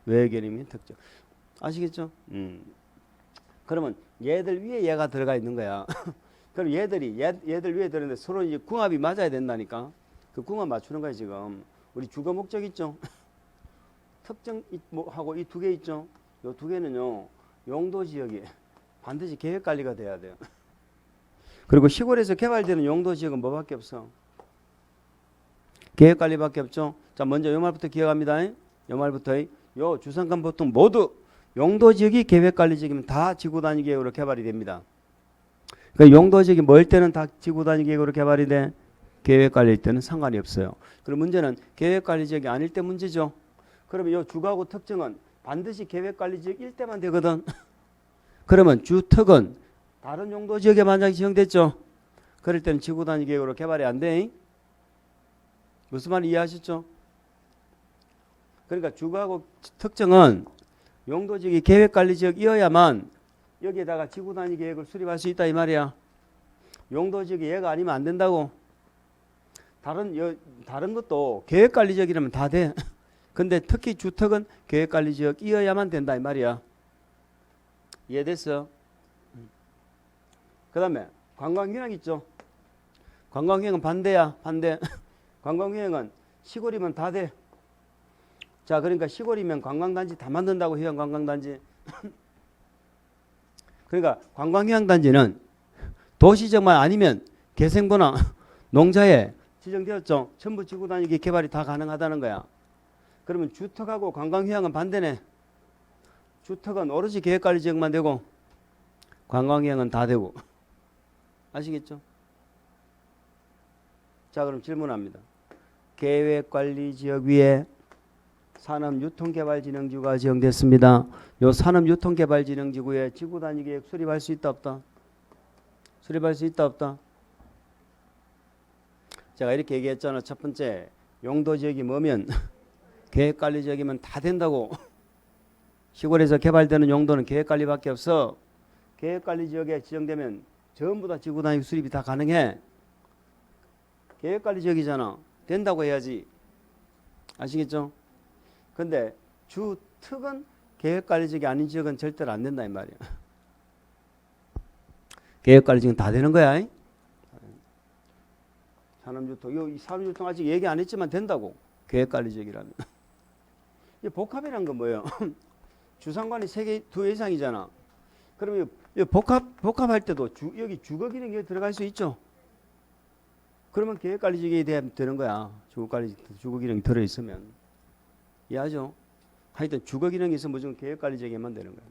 외역기능이면 특정. 아시겠죠? 그러면 얘들 위에 얘가 들어가 있는 거야. 그럼 얘들 위에 들었는데 서로 이제 궁합이 맞아야 된다니까. 그 궁합 맞추는 거야 지금. 우리 주거 목적 있죠. 특정 하고 이 2개 있죠. 요 2개는요 용도 지역이 반드시 계획 관리가 돼야 돼요. 그리고 시골에서 개발되는 용도 지역은 뭐밖에 없어? 계획 관리밖에 없죠. 자, 먼저 요 말부터 기억합니다. 요 말부터 요 주상관 보통 모두 용도 지역이 계획 관리 지역이면 다 지구 단위 계획으로 개발이 됩니다. 그러니까 용도 지역이 멀 때는 다 지구 단위 계획으로 개발이 돼. 계획 관리일 때는 상관이 없어요. 그럼 문제는 계획 관리 지역이 아닐 때 문제죠. 그러면 요 주거하고 특정은 반드시 계획 관리 지역일 때만 되거든. 그러면 주특은 다른 용도 지역에 만약에 지정됐죠. 그럴 때는 지구 단위 계획으로 개발이 안 돼. 무슨 말인지 이해하셨죠? 그러니까 주거하고 특정은 용도 지역이 계획 관리 지역이어야만 여기에다가 지구 단위 계획을 수립할 수 있다 이 말이야. 용도 지역이 얘가 아니면 안 된다고. 다른 것도 계획 관리 지역이라면 다 돼. 근데 특히 주특은 계획 관리 지역이어야만 된다 이 말이야. 이해됐어? 그다음에 관광휴양 있죠. 관광휴양은 반대야. 반대. 관광휴양은 시골이면 다 돼. 자, 그러니까 시골이면 관광단지 다 만든다고. 휴양 관광단지. 그러니까 관광휴양단지는 도시적만 아니면 개생부나 농자에 지정되었죠. 전부 지구 단위 개발이 다 가능하다는 거야. 그러면 주택하고 관광휴양은 반대네. 주택은 오로지 계획관리지역만 되고 관광휴양은 다 되고. 아시겠죠? 자, 그럼 질문합니다. 계획관리지역 위에 산업유통개발진흥지구가 지정됐습니다. 요 산업유통개발진흥지구에 지구단위계획 수립할 수 있다 없다? 수립할 수 있다 없다? 제가 이렇게 얘기했잖아. 첫 번째, 용도지역이 뭐면 계획관리지역이면 다 된다고. 시골에서 개발되는 용도는 계획관리밖에 없어. 계획관리지역에 지정되면 전부 다 지구단위 수립이 다 가능해. 계획관리지역이잖아. 된다고 해야지. 아시겠죠? 근데 주특은 계획관리지역이 아닌 지역은 절대로 안 된다 이 말이야. 계획관리지역은 다 되는 거야. 산업유통, 이 산업유통 아직 얘기 안 했지만 된다고. 계획관리지역이라면. 이 복합이란 건 뭐예요? 주상관이 2개 이상이잖아. 그러면 이 복합할 때도 여기 주거 기능이 여기 들어갈 수 있죠. 그러면 계획관리지역이 되는 거야. 주거 기능이 들어있으면. 이해하죠? 하여튼 주거 기능이 있으면 무조건 계획관리지역에만 되는 거야.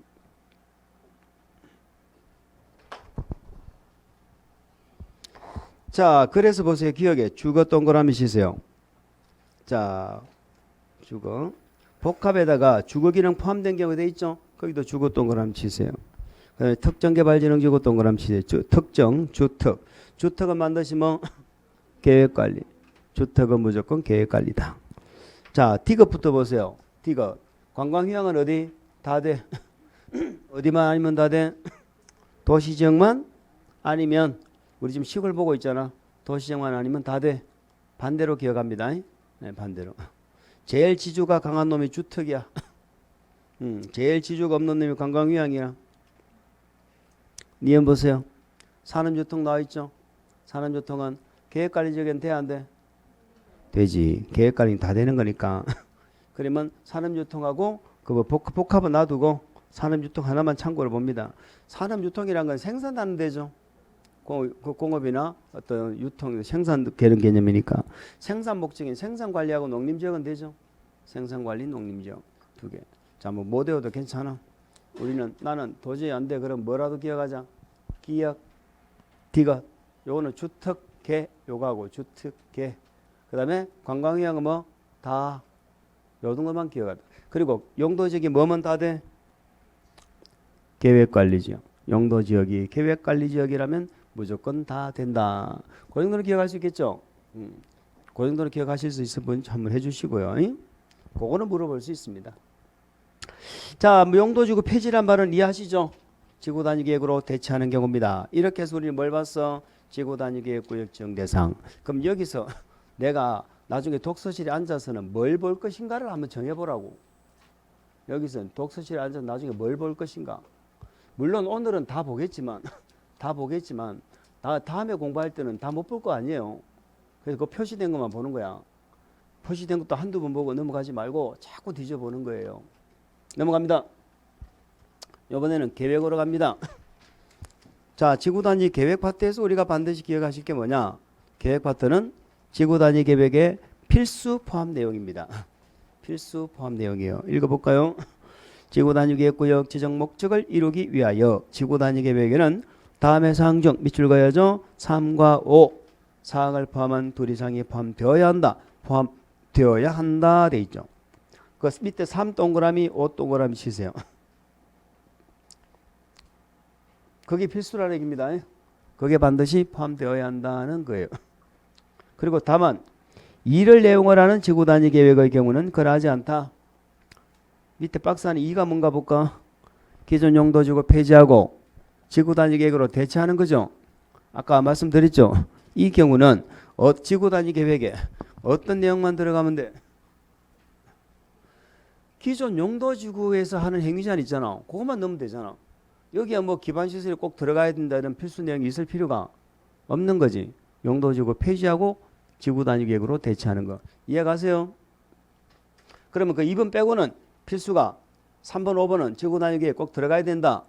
자, 그래서 보세요. 기억에 주거 동그라미 치세요. 자, 주거. 복합에다가 주거 기능 포함된 경우가 돼 있죠? 거기도 주거 동그라미 치세요. 그다음에 특정개발진흥지구 동그라미 치세요. 특정, 주택. 주택은 반드시 뭐? 계획관리. 주택은 무조건 계획관리다. 자, 디귿부터 보세요. 디귿. 관광휴양은 어디? 다 돼. 어디만 아니면 다 돼? 도시지역만 아니면 우리 지금 시골 보고 있잖아. 도시지역만 아니면 다 돼. 반대로 기억합니다. 네, 반대로. 제일 지주가 강한 놈이 주택이야. 제일 지주가 없는 놈이 관광휴양이야. 니은 보세요. 산업유통 나와 있죠. 산업유통은 계획관리지역엔 돼 안 돼? 되지. 계획관리 다 되는 거니까. 그러면 산업유통하고 그 복합은 놔두고 산업유통 하나만 참고를 봅니다. 산업유통이란 건 생산하는 데죠. 공업이나 어떤 유통, 생산 개념이니까. 생산 목적인 생산관리하고 농림지역은 되죠. 생산관리, 농림지역 두 개. 자, 뭐 못 외워도 괜찮아. 나는 도저히 안 돼. 그럼 뭐라도 기억하자. 기억, 디귿. 요거는 주택계, 요거하고 주택계. 그 다음에 관광휴양은 뭐? 다. 요 정도만 기억하자. 그리고 용도지역이 뭐면 다 돼? 계획관리지역. 용도지역이 계획관리지역이라면 무조건 다 된다. 그 정도는 기억할 수 있겠죠? 그 정도는 기억하실 수 있을 분 한번 해주시고요. 그거는 물어볼 수 있습니다. 자, 용도지구 폐지란 말은 이해하시죠? 지구단위계획으로 대체하는 경우입니다. 이렇게 해서 우리는 뭘 봤어? 지구단위계획구역 지정 대상. 그럼 여기서 내가 나중에 독서실에 앉아서는 뭘 볼 것인가를 한번 정해보라고. 여기서 독서실에 앉아서 나중에 뭘 볼 것인가. 물론 오늘은 다 보겠지만 다음에 공부할 때는 다 못 볼 거 아니에요. 그래서 그 표시된 것만 보는 거야. 표시된 것도 한두 번 보고 넘어가지 말고 자꾸 뒤져보는 거예요. 넘어갑니다. 이번에는 계획으로 갑니다. 자, 지구단위 계획 파트에서 우리가 반드시 기억하실 게 뭐냐? 계획 파트는 지구단위 계획의 필수 포함 내용입니다. 필수 포함 내용이에요. 읽어볼까요? 지구단위 계획구역 지정 목적을 이루기 위하여 지구단위 계획에는 다음의 사항 중 밑줄 그어야죠. 3과 5 사항을 포함한 둘 이상이 포함되어야 한다. 포함되어야 한다 돼 있죠. 그 밑에 3 동그라미 5 동그라미 치세요. 그게 필수라는 얘기입니다. 그게 반드시 포함되어야 한다는 거예요. 그리고 다만 이를 내용을 하는 지구단위 계획의 경우는 그러하지 않다. 밑에 박스 안에 2가 뭔가 볼까? 기존 용도지구 폐지하고 지구단위 계획으로 대체하는 거죠. 아까 말씀드렸죠. 이 경우는 지구단위 계획에 어떤 내용만 들어가면 돼? 기존 용도지구에서 하는 행위제한 있잖아. 그것만 넣으면 되잖아. 여기에 뭐 기반시설이 꼭 들어가야 된다 이런 필수 내용이 있을 필요가 없는 거지. 용도지구 폐지하고 지구단위 계획으로 대체하는 거. 이해가세요? 그러면 그 2번 빼고는 필수가 3번, 5번은 지구단위 계획 꼭 들어가야 된다.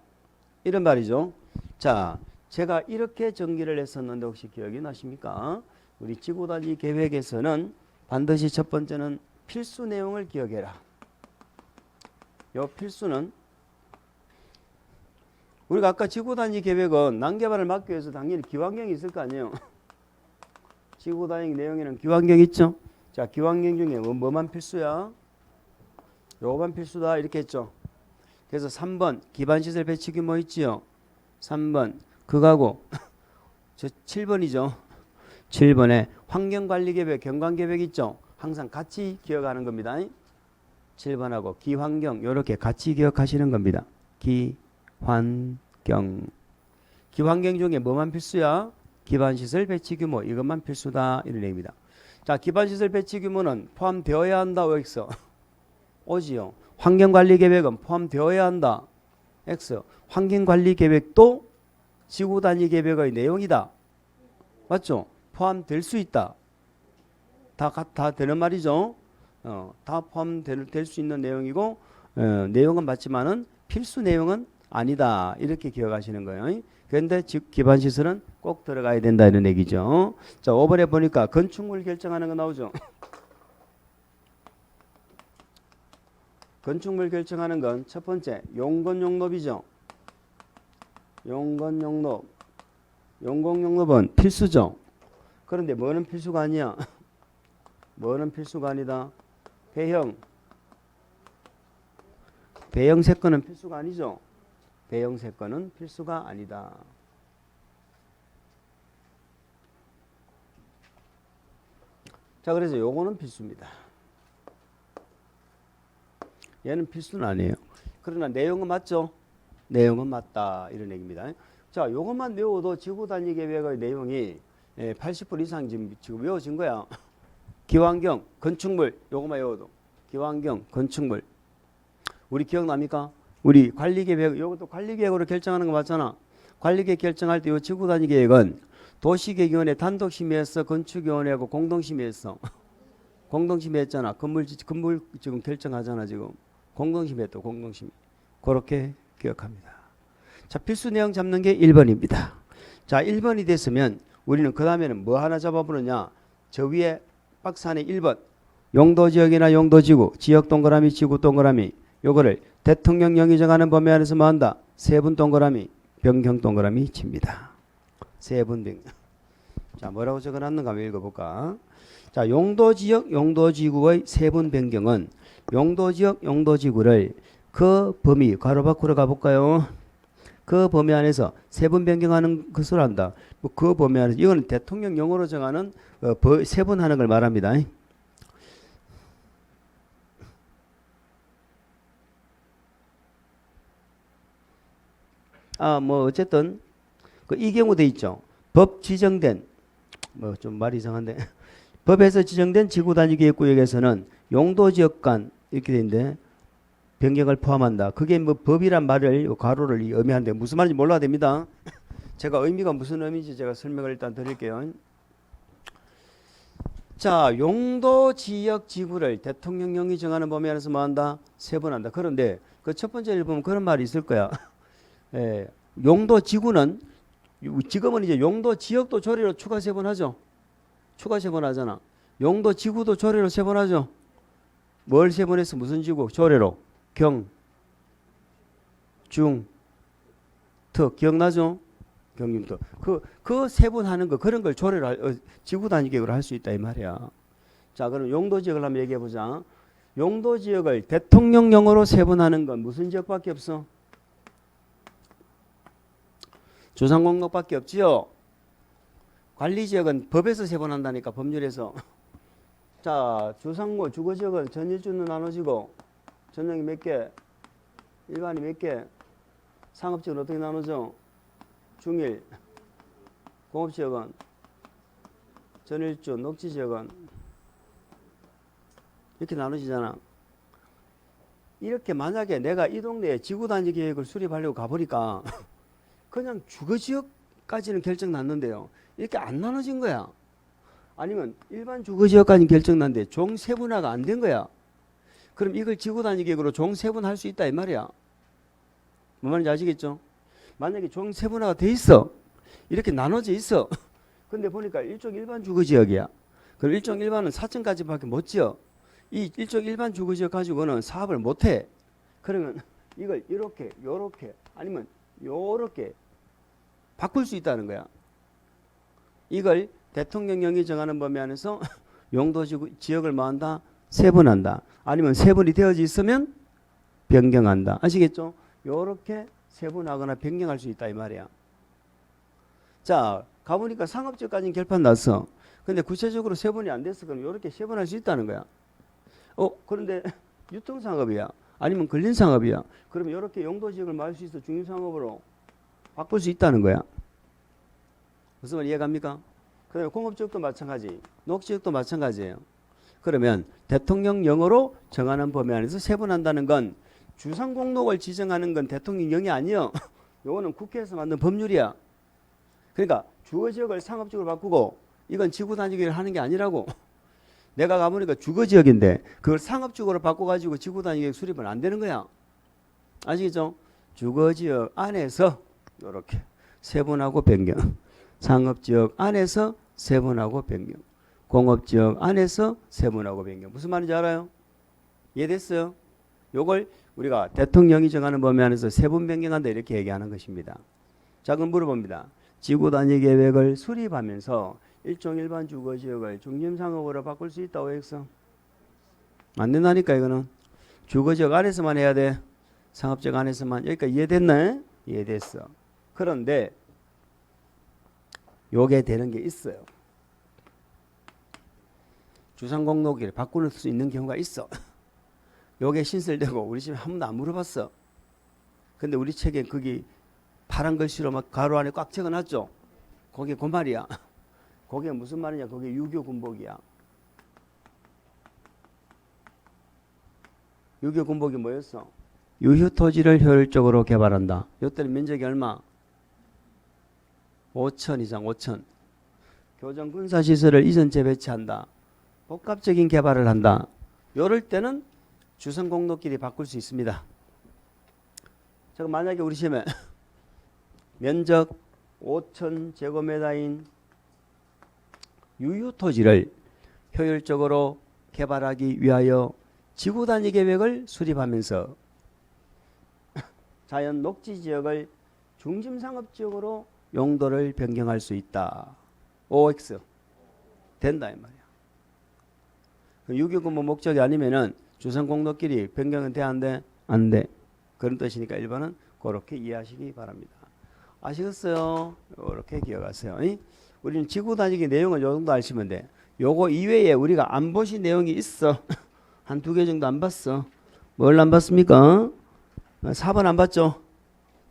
이런 말이죠. 자, 제가 이렇게 정리를 했었는데 혹시 기억이 나십니까? 우리 지구단위 계획에서는 반드시 첫 번째는 필수 내용을 기억해라. 요 필수는 우리가 아까 지구단위 계획은 난개발을 막기 위해서 당연히 기환경이 있을 거 아니에요. 지구단위 내용에는 기환경 있죠. 자, 기환경 중에 뭐만 필수야? 요거만 필수다 이렇게 했죠. 그래서 3번 기반시설 배치 규모 있지요. 3번 그거하고 저 7번이죠. 7번에 환경관리계획, 경관계획 있죠. 항상 같이 기억하는 겁니다. 7번하고 기환경 이렇게 같이 기억하시는 겁니다. 기환경. 기환경 중에 뭐만 필수야? 기반시설 배치 규모 이것만 필수다 이런 얘기입니다. 자, 기반시설 배치 규모는 포함되어야 한다. X. O지요. 환경관리계획은 포함되어야 한다. X. 환경관리계획도 지구단위 계획의 내용이다. 맞죠? 포함될 수 있다. 다 되는 말이죠. 다 포함될 수 있는 내용이고 내용은 맞지만은 필수 내용은 아니다. 이렇게 기억하시는 거예요. 그런데 즉 기반시설은 꼭 들어가야 된다 이런 얘기죠. 자, 5번에 보니까 건축물 결정하는 거 나오죠. 건축물 결정하는 건 첫 번째 용건용납이죠. 용건용납. 용건용납은 필수죠. 그런데 뭐는 필수가 아니야? 뭐는 필수가 아니다? 배형. 배형 세건은 필수가 아니죠. 배형 세건은 필수가 아니다. 자, 그래서 요거는 필수입니다. 얘는 필수는 아니에요. 그러나 내용은 맞죠? 내용은 맞다 이런 얘기입니다. 자, 요것만 외워도 지구단위 계획의 내용이 80% 이상 지금 외워진 거야. 기환경, 건축물 요것만 외워도 기환경, 건축물 우리 기억납니까? 우리 관리계획 요것도 관리계획으로 결정하는 거 맞잖아. 관리계획 결정할 때 요 지구단위 계획은 도시계획위원회 단독심의했어, 건축위원회하고 공동심의했어. 공동심의했잖아. 건물 지금 결정하잖아 지금. 공동심의했다. 공동심의. 그렇게 기억합니다. 자, 필수 내용 잡는 게 1번입니다. 자, 1번이 됐으면 우리는 그 다음에는 뭐 하나 잡아보느냐. 저 위에 박스 안에 1번 용도지역이나 용도지구, 지역 동그라미, 지구 동그라미 요거를 대통령령이 정하는 범위 안에서 뭐 한다? 세분 동그라미, 변경 동그라미 칩니다. 세분 변경. 자, 뭐라고 적어놨는가 한번 읽어볼까? 자, 용도지역, 용도지구의 세분 변경은 용도지역, 용도지구를 그 범위, 가로 밖으로 가볼까요? 그 범위 안에서 세분 변경하는 것을 한다. 뭐 그 범위 안에서 이거는 대통령령으로 정하는 세분하는 걸 말합니다. 뭐 어쨌든 이 경우 돼 있죠. 법 지정된 뭐 좀 말이 이상한데 법에서 지정된 지구단위계획구역에서는 용도지역 간 이렇게 돼 있는데 변경을 포함한다. 그게 뭐 법이란 말을 가로를 의미하는데 무슨 말인지 몰라야 됩니다. 제가 의미가 무슨 의미인지 제가 설명을 일단 드릴게요. 자, 용도지역 지구를 대통령령이 정하는 범위 안에서 뭐 한다? 세분한다. 그런데 그 첫 번째를 보면 그런 말이 있을 거야. 용도지구는 지금은 이제 용도지역도 조례로 추가 세분하죠. 추가 세분하잖아. 용도지구도 조례로 세분하죠. 뭘 세분했어? 무슨 지구? 조례로. 경, 중, 터 기억나죠? 경중터. 그 세분하는 거 그런 걸 조례로 지구 단위 계획으로 할 수 있다 이 말이야. 자, 그럼 용도지역을 한번 얘기해 보자. 용도지역을 대통령령으로 세분하는 건 무슨 지역밖에 없어? 조상공역밖에 없지요. 관리지역은 법에서 세분한다니까 법률에서. 자, 주상모 주거지역은 전일주로 나눠지고 전용이 몇 개? 일반이 몇 개? 상업지역은 어떻게 나누죠? 중일. 공업지역은 전일주, 녹지지역은 이렇게 나누지잖아. 이렇게 만약에 내가 이 동네에 지구단위 계획을 수립하려고 가보니까 그냥 주거지역까지는 결정 났는데요. 이렇게 안 나눠진 거야. 아니면 일반 주거지역까지 결정 났는데 종세분화가 안 된 거야. 그럼 이걸 지구단위 계획으로 종세분할 수 있다 이 말이야. 뭐 말인지 아시겠죠? 만약에 종 세분화가 돼 있어. 이렇게 나눠져 있어. 근데 보니까 일종 일반 주거지역이야. 그럼 일종 일반은 4층까지밖에 못 지어. 이 일종 일반 주거지역 가지고는 사업을 못 해. 그러면 이걸 이렇게, 요렇게, 아니면 요렇게 바꿀 수 있다는 거야. 이걸 대통령령이 정하는 범위 안에서 용도 지역을 뭐 한다? 세분한다. 아니면 세분이 되어져 있으면 변경한다. 아시겠죠? 요렇게 세분하거나 변경할 수 있다 이 말이야. 자, 가보니까 상업지역까지는 결판 났어. 근데 구체적으로 세분이 안 됐어. 그럼 요렇게 세분할 수 있다는 거야. 그런데 유통상업이야. 아니면 근린상업이야. 그러면 요렇게 용도지역을 말 수 있어. 중립상업으로 바꿀 수 있다는 거야. 무슨 말 이해갑니까? 그다음에 공업지역도 마찬가지, 녹지역도 마찬가지예요. 그러면 대통령령으로 정하는 범위 안에서 세분한다는 건 주상공록을 지정하는 건 대통령령이 아니요. 요거는 국회에서 만든 법률이야. 그러니까 주거지역을 상업지역으로 바꾸고 이건 지구단위계를 하는 게 아니라고. 내가 가보니까 주거지역인데 그걸 상업지역으로 바꿔가지고 지구단위계획 수립은 안 되는 거야. 아시겠죠? 주거지역 안에서 이렇게 세분하고 변경, 상업지역 안에서 세분하고 변경, 공업지역 안에서 세분하고 변경. 무슨 말인지 알아요? 이해됐어요? 요걸 우리가 대통령이 정하는 범위 안에서 세분 변경한다 이렇게 얘기하는 것입니다. 자, 그럼 물어봅니다. 지구단위 계획을 수립하면서 일종 일반 주거지역을 중심상업으로 바꿀 수 있다고 했어? 안 된다니까 이거는. 주거지역 안에서만 해야 돼. 상업지역 안에서만. 여기까지 이해됐나? 이해됐어. 그런데 요게 되는 게 있어요. 주상공록을 바꿀 수 있는 경우가 있어. 요게 신설되고 우리 집에 한 번도 안 물어봤어. 근데 우리 책에 거기 파란 글씨로 막 가로 안에 꽉 적어놨죠. 그게 그 말이야. 그게 무슨 말이냐? 그게 유교 군복이야. 유교 군복이 뭐였어? 유휴 토지를 효율적으로 개발한다. 요때는 면적이 얼마? 5천 이상, 5천. 교정 군사시설을 이전 재배치한다. 복합적인 개발을 한다. 요럴 때는 주상공록끼리 바꿀 수 있습니다. 자, 만약에 우리 시험에 면적 5천 제곱미터인 유휴토지를 효율적으로 개발하기 위하여 지구단위 계획을 수립하면서 자연 녹지 지역을 중심상업지역으로 용도를 변경할 수 있다. OX 된다 이 말이야. 유교근무 목적이 아니면은 주상공록끼리 변경은 돼 안 돼? 안 돼. 그런 뜻이니까 1번은 그렇게 이해하시기 바랍니다. 아시겠어요? 이렇게 기억하세요. 우리는 지구 단위기 내용을 요 정도 아시면 돼. 요거 이외에 우리가 안 보신 내용이 있어. 한 2개 정도 안 봤어. 뭘 안 봤습니까? 4번 안 봤죠?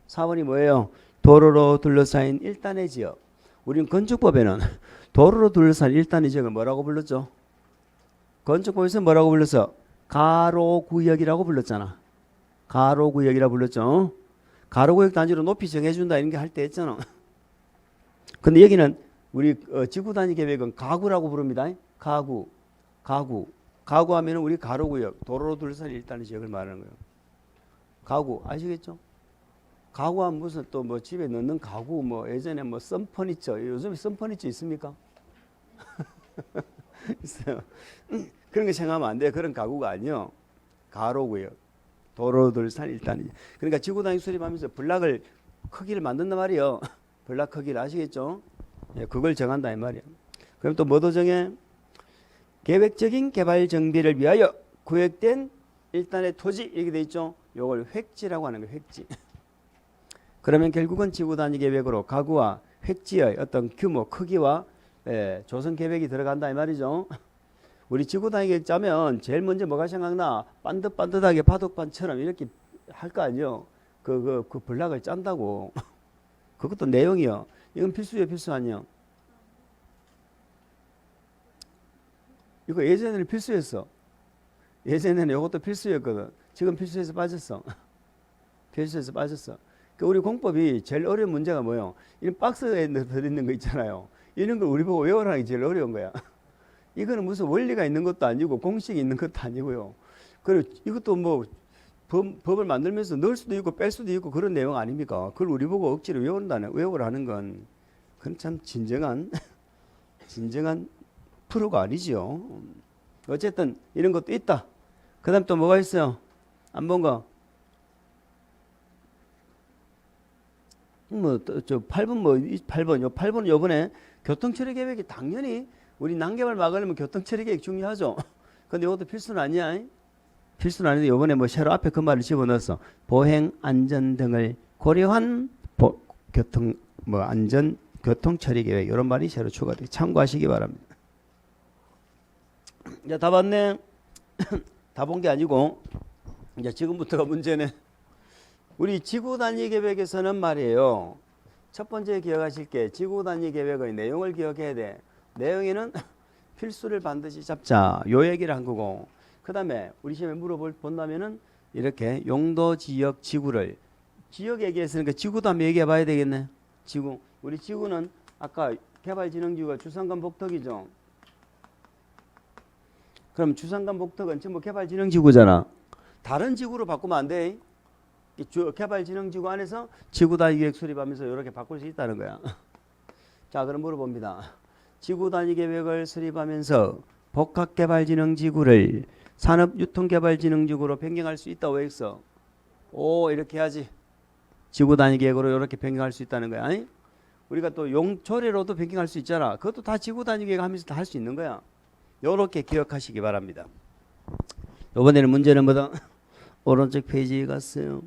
4번이 뭐예요? 도로로 둘러싸인 1단의 지역. 우리는 건축법에는 도로로 둘러싸인 1단의 지역을 뭐라고 불렀죠? 건축법에서 뭐라고 불렀어? 가로구역이라고 불렀잖아. 가로구역이라고 불렀죠. 가로구역 단지로 높이 정해준다 이런 게 할 때 했잖아. 근데 여기는 우리 지구단위 계획은 가구라고 부릅니다. 가구 하면은 우리 가로구역, 도로로 둘러싸인 1단의 지역을 말하는 거예요. 가구 아시겠죠? 가구하면 무슨 또 뭐 집에 넣는 가구 뭐 예전에 뭐 썬퍼니처, 요즘에 썬퍼니처 있습니까? 있어요. 그런 거 생각하면 안 돼. 그런 가구가 아니요. 가로구역, 도로로 둘러싸인 1단이. 그러니까 지구단위 수립하면서 블락을 크기를 만든단 말이에요. 블락 크기를 아시겠죠? 예, 그걸 정한다 이 말이야. 그럼 또 뭐도 정해? 계획적인 개발 정비를 위하여 구획된 1단의 토지 이렇게 돼 있죠. 요걸 획지라고 하는 거예요. 획지. 그러면 결국은 지구단위 계획으로 가구와 획지의 어떤 규모, 크기와 조성 계획이 들어간다 이 말이죠. 우리 지구단위 계획 짜면 제일 먼저 뭐가 생각나? 반듯반듯하게 바둑판처럼 이렇게 할 거 아니요. 그 블락을 짠다고. 그것도 내용이요. 이건 필수예요, 필수 아니요. 이거 예전에는 필수였어. 예전에는 이것도 필수였거든. 지금 필수에서 빠졌어. 필수에서 빠졌어. 우리 공법이 제일 어려운 문제가 뭐예요? 이런 박스에 들어있는 거 있잖아요. 이런 걸 우리 보고 외우라는 게 제일 어려운 거야. 이거는 무슨 원리가 있는 것도 아니고 공식이 있는 것도 아니고요. 그리고 이것도 뭐 법을 만들면서 넣을 수도 있고 뺄 수도 있고 그런 내용 아닙니까? 그걸 우리 보고 억지로 외우라는 건 그건 참 진정한 프로가 아니지요. 어쨌든 이런 것도 있다. 그 다음 또 뭐가 있어요? 안 본 거. 저 8번은 요번에 교통처리 계획이 당연히 우리 난개발 막으려면 교통처리 계획 중요하죠. 근데 이것도 필수는 아니야. 필수는 아닌데 요번에 뭐 새로 앞에 그 말을 집어넣었어. 보행 안전 등을 고려한 교통처리 계획 이런 말이 새로 추가돼. 참고하시기 바랍니다. 이제 다 봤네. 다 본 게 아니고 이제 지금부터가 문제네. 우리 지구 단위 계획에서는 말이에요. 첫 번째 기억하실 게 지구 단위 계획의 내용을 기억해야 돼. 내용에는 필수를 반드시 잡자. 요 얘기를 한 거고. 그 다음에 우리 시험에 본다면은 이렇게 용도 지역 지구를 지역 얘기했으니까 지구도 한번 얘기해 봐야 되겠네. 지구. 우리 지구는 아까 개발진흥지구가 주상권 복덕이죠. 그럼 주상권 복덕은 전부 개발진흥지구잖아. 다른 지구로 바꾸면 안 돼. 개발진흥지구 안에서 지구 단위 계획 수립하면서 이렇게 바꿀 수 있다는 거야. 자, 그럼 물어봅니다. 지구 단위 계획을 수립하면서 복합개발진흥지구를 산업유통개발진흥지구로 변경할 수 있다. 왜 했어? 오, 이렇게 해야지. 지구 단위 계획으로 이렇게 변경할 수 있다는 거야. 아니? 우리가 또 용조례로도 변경할 수 있잖아. 그것도 다 지구 단위 계획 하면서 다 할 수 있는 거야. 요렇게 기억하시기 바랍니다. 이번에는 문제는 뭐다? 오른쪽 페이지에 갔어요.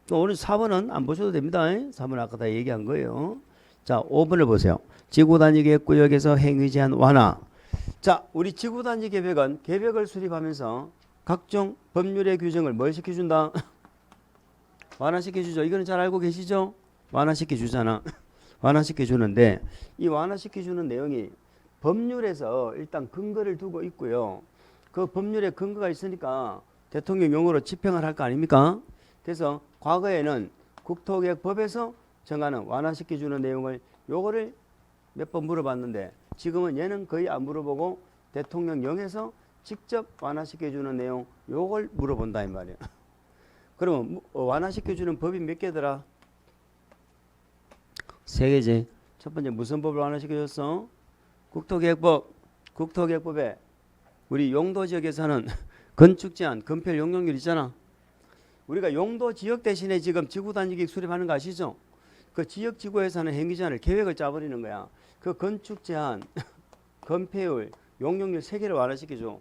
또 오늘 4번은 안 보셔도 됩니다. 4번은 아까 다 얘기한 거예요. 자, 5번을 보세요. 지구 단위 계획 구역에서 행위 제한 완화. 자, 우리 지구 단위 계획은 계획을 수립하면서 각종 법률의 규정을 뭘 시켜준다? 완화시켜주죠. 이거는 잘 알고 계시죠? 완화시켜주잖아. 완화시켜주는데 이 완화시켜주는 내용이 법률에서 일단 근거를 두고 있고요. 그 법률에 근거가 있으니까 대통령령으로 집행을 할 거 아닙니까? 그래서 과거에는 국토계획법에서 정하는 완화시켜주는 내용을 요거를 몇 번 물어봤는데 지금은 얘는 거의 안 물어보고 대통령령에서 직접 완화시켜주는 내용 요걸 물어본다 이 말이에요. 그러면 완화시켜주는 법이 몇 개더라? 3개지. 첫 번째 무슨 법을 완화시켜줬어? 국토계획법. 국토계획법에 우리 용도지역에서는 건축제한, 건폐율 용적률 있잖아. 우리가 용도지역 대신에 지금 지구단위계획 수립하는 거 아시죠? 그 지역지구에서는 행위제한을 계획을 짜버리는 거야. 그 건축제한, 건폐율, 용적률 3개를 완화시켜줘.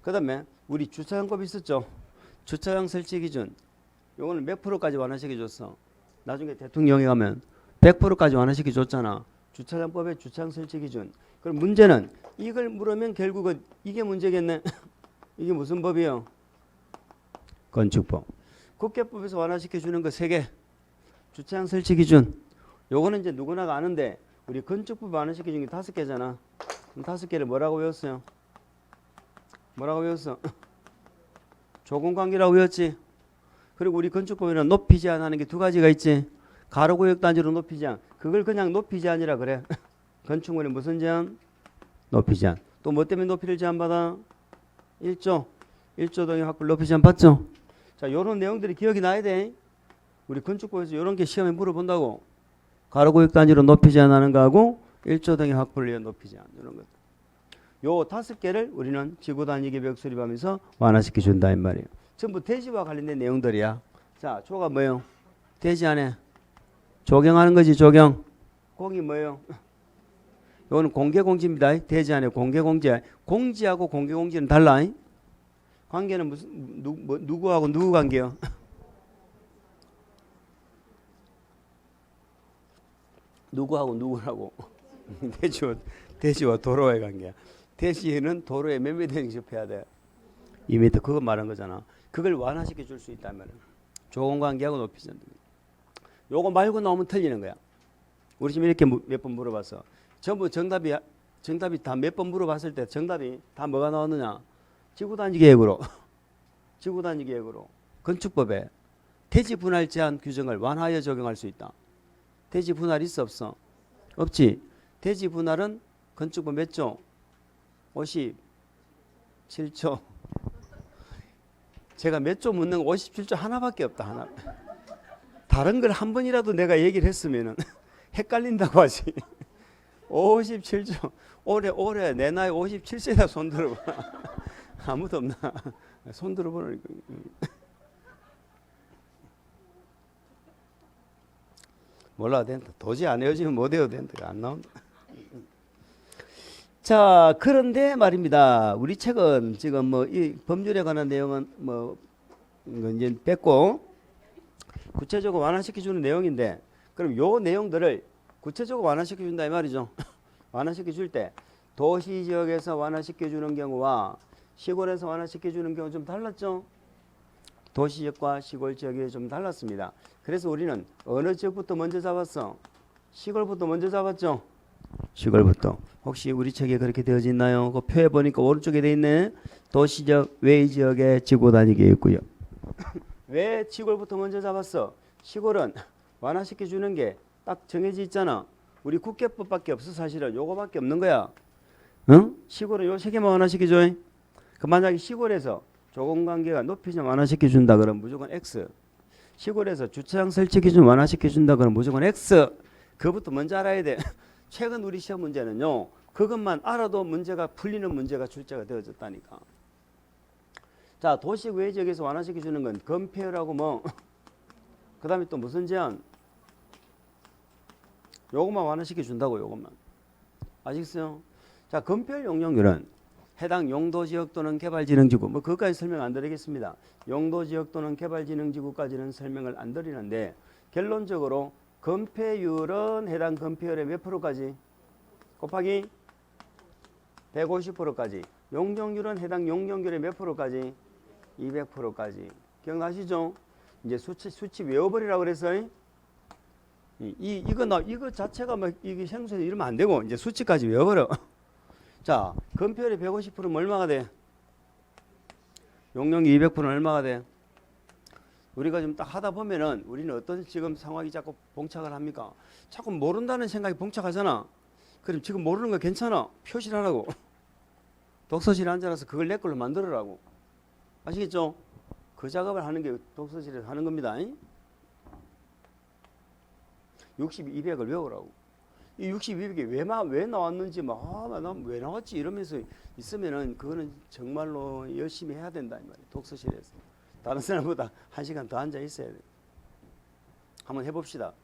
그 다음에 우리 주차장법 있었죠? 주차장 설치 기준. 요거는 몇 프로까지 완화시켜줬어? 나중에 대통령이 가면 100%까지 완화시켜줬잖아. 주차장법의 주차장 설치 기준. 그럼 문제는 이걸 물으면 결국은 이게 문제겠네. 이게 무슨 법이요? 건축법. 국계법에서 완화시켜주는 거 3개. 주차장 설치 기준. 요거는 이제 누구나가 아는데 우리 건축법 완화시켜주는 게 5개잖아. 그럼 5개를 뭐라고 외웠어요? 뭐라고 외웠어? 조건관계라고 외웠지. 그리고 우리 건축법에는 높이 제한하는 게 2가지가 있지. 가로구역 단지로 높이 제한. 그걸 그냥 높이 제한이라 그래. 건축물의 무슨 제한? 높이 제한. 또 뭐 때문에 높이를 제한받아? 1조 동의 확보 높이 제한 받죠? 자, 요런 내용들이 기억이 나야 돼. 우리 건축법에서 요런 게 시험에 물어본다고. 가로구역 단지로 높이 제한하는 거하고 1조 동의 확보를 위한 높이 제한. 이런 것. 요 5개를 우리는 지구 단위 계획 수립하면서 완화시켜 준다 이 말이에요. 전부 대지와 관련된 내용들이야. 자, 조가 뭐예요? 대지 안에 조경하는 거지. 조경. 공이 뭐예요? 이거는 공개공지입니다. 대지 안에 공개공지. 공지하고 공개공지는 달라. 관계는 무슨 누구하고 누구 관계요? 누구하고 누구라고? 대지와 도로의 관계야. 대지는 도로에 몇 미터 접해야 돼? 2m. 그거 말한 거잖아. 그걸 완화시켜 줄 수 있다면 조건 관계하고 높이 제한. 요거 말고 나오면 틀리는 거야. 우리 지금 이렇게 몇 번 물어봤어. 전부 정답이 다 몇 번 물어봤을 때 정답이 다 뭐가 나왔느냐? 지구단위 계획으로. 지구단위 계획으로. 건축법에 대지 분할 제한 규정을 완화하여 적용할 수 있다. 대지 분할 있어 없어? 없지. 대지 분할은 건축법 몇 조? 57조. 제가 몇 조 묻는 거 57조 하나밖에 없다. 하나. 다른 걸 한 번이라도 내가 얘기를 했으면은 헷갈린다고 하지. 57조. 올해 내 나이 57세다 손 들어봐. 아무도 없나? 손 들어보니까. 몰라도 된다. 도저히 안 헤어지면 못 헤어도 된다. 안 나온다. 자, 그런데 말입니다. 우리 책은 지금 뭐 이 법률에 관한 내용은 뭐 이제 뺐고 구체적으로 완화시켜 주는 내용인데, 그럼 요 내용들을 구체적으로 완화시켜 준다 이 말이죠. 완화시켜 줄 때 도시 지역에서 완화시켜 주는 경우와 시골에서 완화시켜 주는 경우 좀 달랐죠. 도시 지역과 시골 지역이 좀 달랐습니다. 그래서 우리는 어느 지역부터 먼저 잡았어? 시골부터 먼저 잡았죠. 시골부터. 혹시 우리 책에 그렇게 되어져 있나요? 그 표에 보니까 오른쪽에 되어 있네. 도시적 외의 지역에 지구 다니게 있고요. 왜 시골부터 먼저 잡았어? 시골은 완화시켜 주는 게 딱 정해져 있잖아. 우리 국계법밖에 없어. 사실은 요거밖에 없는 거야. 응? 시골은 요 세 개만 완화시켜 줘. 그 만약에 시골에서 조공관계가 높이 좀 완화시켜 준다 그러면 무조건 X. 시골에서 주차장 설치 기준 완화시켜 준다 그러면 무조건 X. 그것부터 먼저 알아야 돼. 최근 우리 시험 문제는요, 그것만 알아도 문제가 풀리는 문제가 출제가 되어졌다니까. 자, 도시 외 지역에서 완화시켜 주는 건 건폐율하고 뭐, 그 다음에 또 무슨 제한? 요것만 완화시켜 준다고, 요것만. 아시겠어요? 자, 건폐율 용적률은 해당 용도지역 또는 개발진흥지구, 뭐 그것까지 설명 안 드리겠습니다. 용도지역 또는 개발진흥지구까지는 설명을 안 드리는데, 결론적으로 건폐율은 해당 건폐율의 몇 프로까지? 곱하기 150%까지. 용적률은 해당 용적률의 몇 프로까지? 200%까지. 기억나시죠? 이제 수치 외워버리라고 그랬어요. 이거 자체가 막 이게 생소해서 이러면 안 되고 이제 수치까지 외워버려. 자, 건폐율의 150%면 얼마가 돼? 용적률 200%는 얼마가 돼? 우리가 좀 딱 하다 보면은 우리는 어떤 지금 상황이 자꾸 봉착을 합니까? 자꾸 모른다는 생각이 봉착하잖아. 그럼 지금 모르는 거 괜찮아. 표시를 하라고. 독서실에 앉아서 그걸 내 걸로 만들어라고. 아시겠죠? 그 작업을 하는 게 독서실에서 하는 겁니다. 60, 200을 외우라고. 이 60, 200이 왜 나왔는지 왜 나왔지 이러면서 있으면은 그거는 정말로 열심히 해야 된다 이 말이에요. 독서실에서. 다른 사람보다 1시간 더 앉아 있어야 돼. 한번 해봅시다.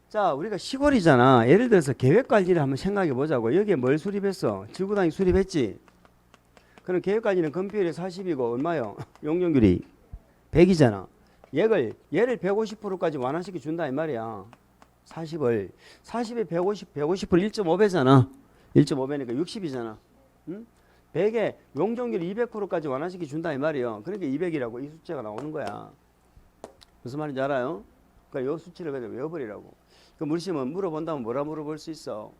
자, 우리가 시골이잖아. 예를 들어서 계획관리를 한번 생각해 보자고. 여기에 뭘 수립했어? 지구단위 수립했지? 그럼 계획관리는 건폐율이 40이고 얼마요? 용적률이 100이잖아. 얘를 150%까지 완화시켜 준다 이 말이야. 40에 150, 1.5배잖아. 1.5배니까 60이잖아. 응? 100에 용적률 200%까지 완화시켜 준다 이 말이에요. 그러니까 200이라고 이 숫자가 나오는 거야. 무슨 말인지 알아요? 그러니까 이 수치를 그냥 외워버리라고. 그 물시면 물어본다면 뭐라 물어볼 수 있어?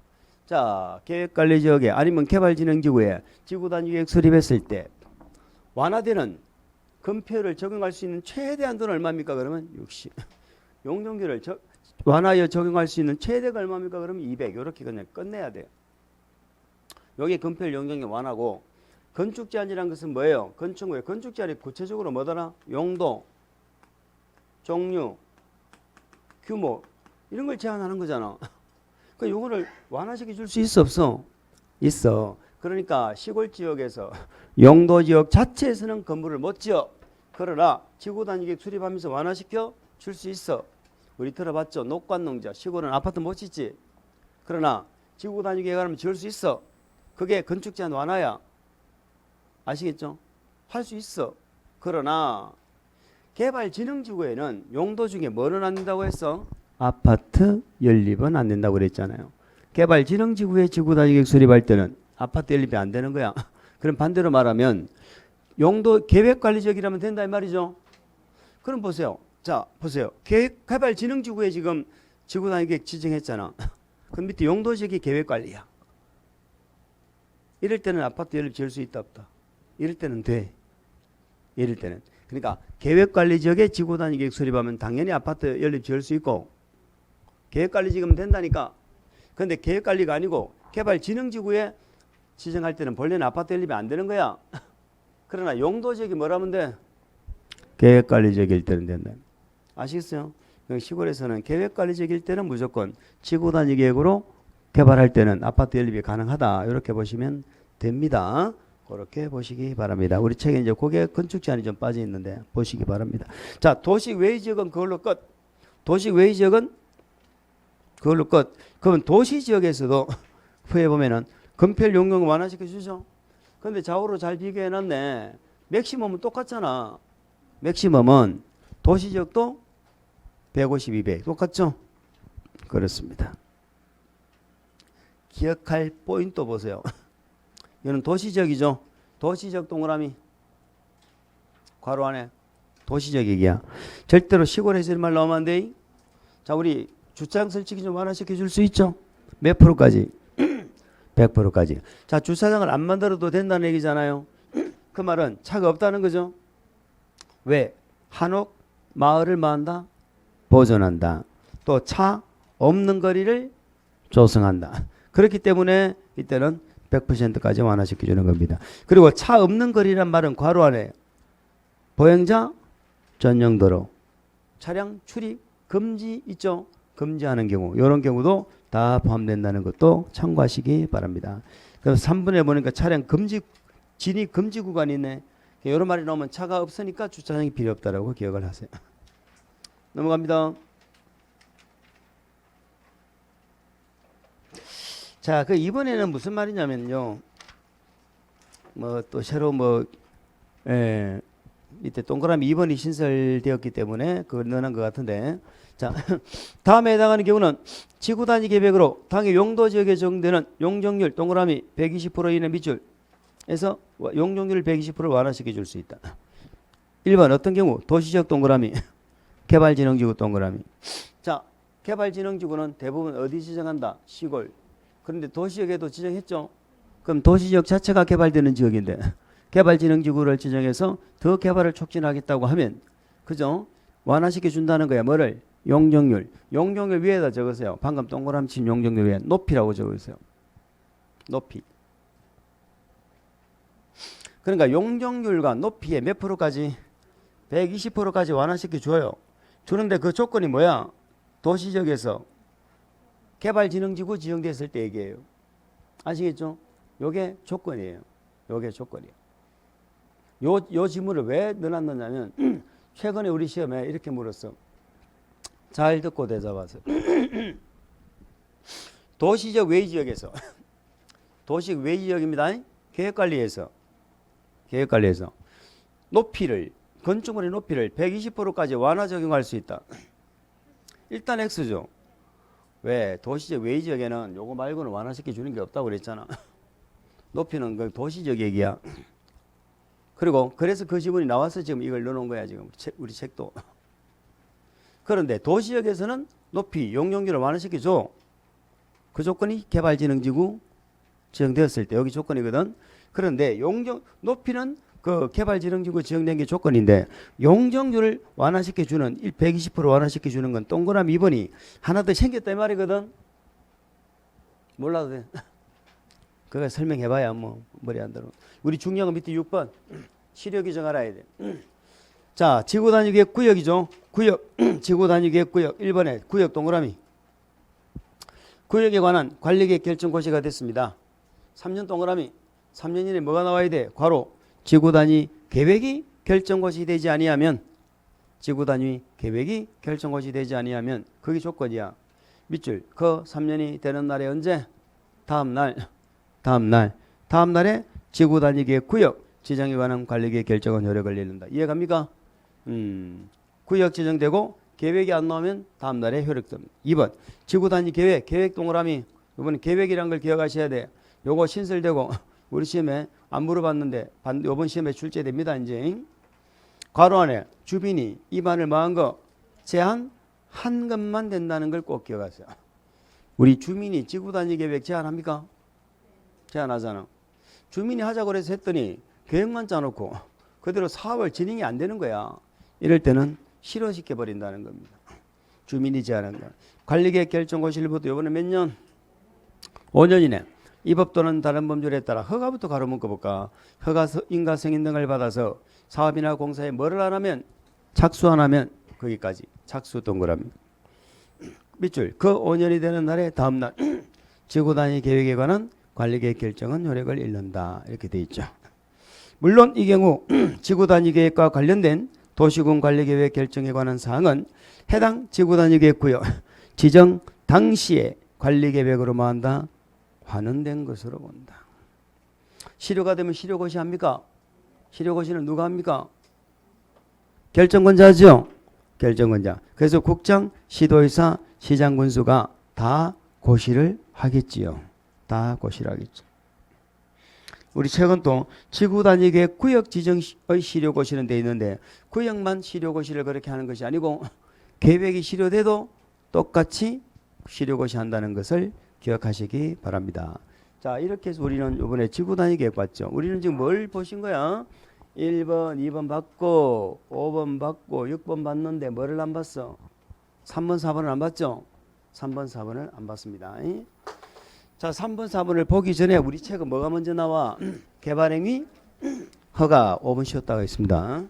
자, 계획관리지역에 아니면 개발진흥지구에 지구단위 계획 수립했을 때 완화되는 건폐율을 적용할 수 있는 최대한 돈 얼마입니까? 그러면 60. 용적률을 완화하여 적용할 수 있는 최대가 얼마입니까? 그러면 200. 이렇게 그냥 끝내야 돼요. 여기 건폐율 용적률 완화고, 건축 제한이라는 것은 뭐예요? 건축 제한이 구체적으로 뭐더라? 용도, 종류, 규모 이런 걸 제한하는 거잖아. 그러니까 요거를 완화시켜 줄 수 있어 없어? 있어. 그러니까 시골 지역에서 용도 지역 자체에서는 건물을 못 지어. 그러나 지구 단위 계획 수립하면서 완화시켜 줄 수 있어. 우리 들어봤죠? 녹관농자. 시골은 아파트 못 짓지. 그러나 지구 단위 계획하면 지을 수 있어. 그게 건축 제한 완화야. 아시겠죠? 할 수 있어. 그러나 개발진흥지구에는 용도 중에 뭐는 안 된다고 했어? 아파트 연립은 안 된다고 그랬잖아요. 개발진흥지구에 지구단위 계획 수립할 때는 아파트 연립이 안 되는 거야. 그럼 반대로 말하면 용도 계획관리지역이라면 된다 이 말이죠. 그럼 보세요. 자, 보세요. 개발진흥지구에 지금 지구단위 계획 지정했잖아. 그 밑에 용도지역이 계획관리야. 이럴 때는 아파트 연립 지을 수 있다 없다? 이럴 때는 돼. 이럴 때는. 그러니까 계획관리지역에 지구단위 계획 수립하면 당연히 아파트 연립 지을 수 있고, 계획관리지역은 된다니까. 그런데 계획관리가 아니고 개발진흥지구에 지정할 때는 본래는 아파트 연립이 안 되는 거야. 그러나 용도지역이 뭐라면 돼? 계획관리지역일 때는 된다. 아시겠어요? 시골에서는 계획관리지역일 때는 무조건 지구 단위 계획으로 개발할 때는 아파트 연립이 가능하다. 이렇게 보시면 됩니다. 그렇게 보시기 바랍니다. 우리 책에 이제 고개 건축 제한이 좀 빠져 있는데 보시기 바랍니다. 자, 도시 외의 지역은 그걸로 끝. 도시 외의 지역은 그걸로 끝. 그러면 도시 지역에서도 후에 보면은 건폐율 용역을 완화시켜 주죠. 근데 좌우로 잘 비교해 놨네. 맥시멈은 똑같잖아. 맥시멈은 도시 지역도 152배 똑같죠? 그렇습니다. 기억할 포인트 보세요. 이거는 도시적이죠. 도시적 동그라미 괄호 안에 도시적 얘기야. 절대로 시골에서 이런 말 나오면 안 돼. 자, 우리 주차장 설치기 좀 완화시켜 줄 수 있죠? 몇 프로까지? 100%까지. 자, 주차장을 안 만들어도 된다는 얘기잖아요. 그 말은 차가 없다는 거죠. 왜? 한옥 마을을 뭐한다? 보존한다. 또 차 없는 거리를 조성한다. 그렇기 때문에 이때는 100%까지 완화시켜주는 겁니다. 그리고 차 없는 거리란 말은 괄호 안에 보행자 전용 도로, 차량 출입 금지 있죠. 금지하는 경우, 이런 경우도 다 포함된다는 것도 참고하시기 바랍니다. 그래서 3번에 보니까 차량 금지, 진입 금지 구간이 있네. 이런 말이 나오면 차가 없으니까 주차장이 필요 없다라고 기억을 하세요. 넘어갑니다. 자, 그 이번에는 무슨 말이냐면요. 뭐 또 새로 밑에 동그라미 2번이 신설되었기 때문에 그걸 넣어놓은 것 같은데. 자, 다음에 해당하는 경우는 지구 단위 계획으로 당해 용도 지역에 적용되는 용적률 동그라미 120% 이내 밑줄에서 용적률 120%를 완화시켜 줄 수 있다. 1번 어떤 경우? 도시적 동그라미, 개발진흥지구 동그라미. 자, 개발진흥지구는 대부분 어디 지정한다? 시골. 그런데 도시역에도 지정했죠. 그럼 도시지역 자체가 개발되는 지역인데 개발진흥지구를 지정해서 더 개발을 촉진하겠다고 하면 그죠? 완화시켜 준다는 거야. 뭐를? 용적률. 용적률 위에다 적으세요. 방금 동그라미 친 용적률 위에 높이라고 적으세요. 높이. 그러니까 용적률과 높이의 몇 프로까지? 120%까지 완화시켜 줘요. 주는데 그 조건이 뭐야? 도시지역에서 개발진흥지구 지정됐을 때 얘기해요. 아시겠죠? 요게 조건이에요. 요게 조건이에요. 요 지문을 왜 넣어놨느냐면 최근에 우리 시험에 이렇게 물었어. 잘 듣고 대답하세요. 도시적 외지역에서 도시 외지역입니다. 계획관리에서 높이를 건축물의 높이를 120%까지 완화 적용할 수 있다. 일단 X죠. 왜? 도시적 외지역에는 요거 말고는 완화시켜 주는 게 없다고 그랬잖아. 높이는 그 도시적 얘기야. 그리고 그래서 그 지문이 나와서 지금 이걸 넣어놓은 거야. 지금 우리 책도. 그런데 도시역에서는 높이 용적률을 완화시켜 줘. 그 조건이 개발진흥지구 지정되었을 때 여기 조건이거든. 그런데 높이는 그 개발진흥지구 지정된 게 조건인데 용적률을 완화시켜 주는 120% 완화시켜 주는 건 동그라미 2번이 하나 더 생겼다 이 말이거든. 몰라도 돼. 그거 설명해봐야 뭐 머리 안 들어. 우리 중요한 밑에 6번 시력 규정 알아야 돼. 자, 지구 단위 계획 구역이죠. 구역 지구 단위 계획 구역 1번에 구역 동그라미. 구역에 관한 관리계획 결정 고시가 됐습니다. 3년 동그라미. 3년 이내 뭐가 나와야 돼? 괄호 지구 단위 계획이 결정 고시 되지 아니하면 지구 단위 계획이 결정 고시 되지 아니하면 그게 조건이야. 밑줄 그 3년이 되는 날에 언제? 다음 날에 지구 단위 계획 구역 지정에 관한 관리계획 결정은 효력을 걸린다. 이해갑니까? 구역 지정되고 계획이 안 나오면 다음 날에 효력됩니다. 2번 지구 단위 계획 동그라미. 이번에 계획이란 걸 기억하셔야 돼. 요거 신설되고 우리 시험에 안 물어봤는데 이번 시험에 출제됩니다. 이제 괄호 안에 주민이 입안을 뭐한 거 제한 한 것만 된다는 걸 꼭 기억하세요. 우리 주민이 지구 단위 계획 제한합니까? 제한하잖아. 주민이 하자고 해서 했더니 계획만 짜놓고 그대로 사업을 진행이 안 되는 거야. 이럴 때는 실효시켜 버린다는 겁니다. 주민이 제한한 거. 관리계획 결정 고시일부터 이번에 몇 년? 5년 이내. 이 법 또는 다른 법률에 따라 허가부터 가로 묶어볼까. 허가 인가 승인 등을 받아서 사업이나 공사에 뭐를 안 하면 착수 안 하면 거기까지 착수 동그라미 밑줄 그 5년이 되는 날에 다음 날 지구단위 계획에 관한 관리계획 결정은 효력을 잃는다 이렇게 돼 있죠. 물론 이 경우 지구단위 계획과 관련된 도시군 관리계획 결정에 관한 사항은 해당 지구단위 계획구역 지정 당시에 관리계획으로만 한다 환원된 것으로 본다. 실효가 되면 실효고시 합니까? 실효고시는 누가 합니까? 결정권자죠. 결정권자. 그래서 국장, 시도의사, 시장 군수가 다 고시를 하겠지요. 다 고시를 하겠죠. 우리 최근 또 지구단위계획 구역 지정의 실효고시는 돼 있는데 구역만 실효고시를 그렇게 하는 것이 아니고 계획이 실효돼도 똑같이 실효고시 한다는 것을 기억하시기 바랍니다. 자, 이렇게 해서 우리는 이번에 지구단위계획 봤죠. 우리는 지금 뭘 보신 거야? 1번, 2번 봤고 5번 봤고 6번 봤는데 뭐를 안 봤어? 3번, 4번을 안 봤죠? 3번, 4번을 안 봤습니다. 자, 3번, 4번을 보기 전에 우리 책은 뭐가 먼저 나와? 개발행위, 허가 5번 쉬었다가 있습니다.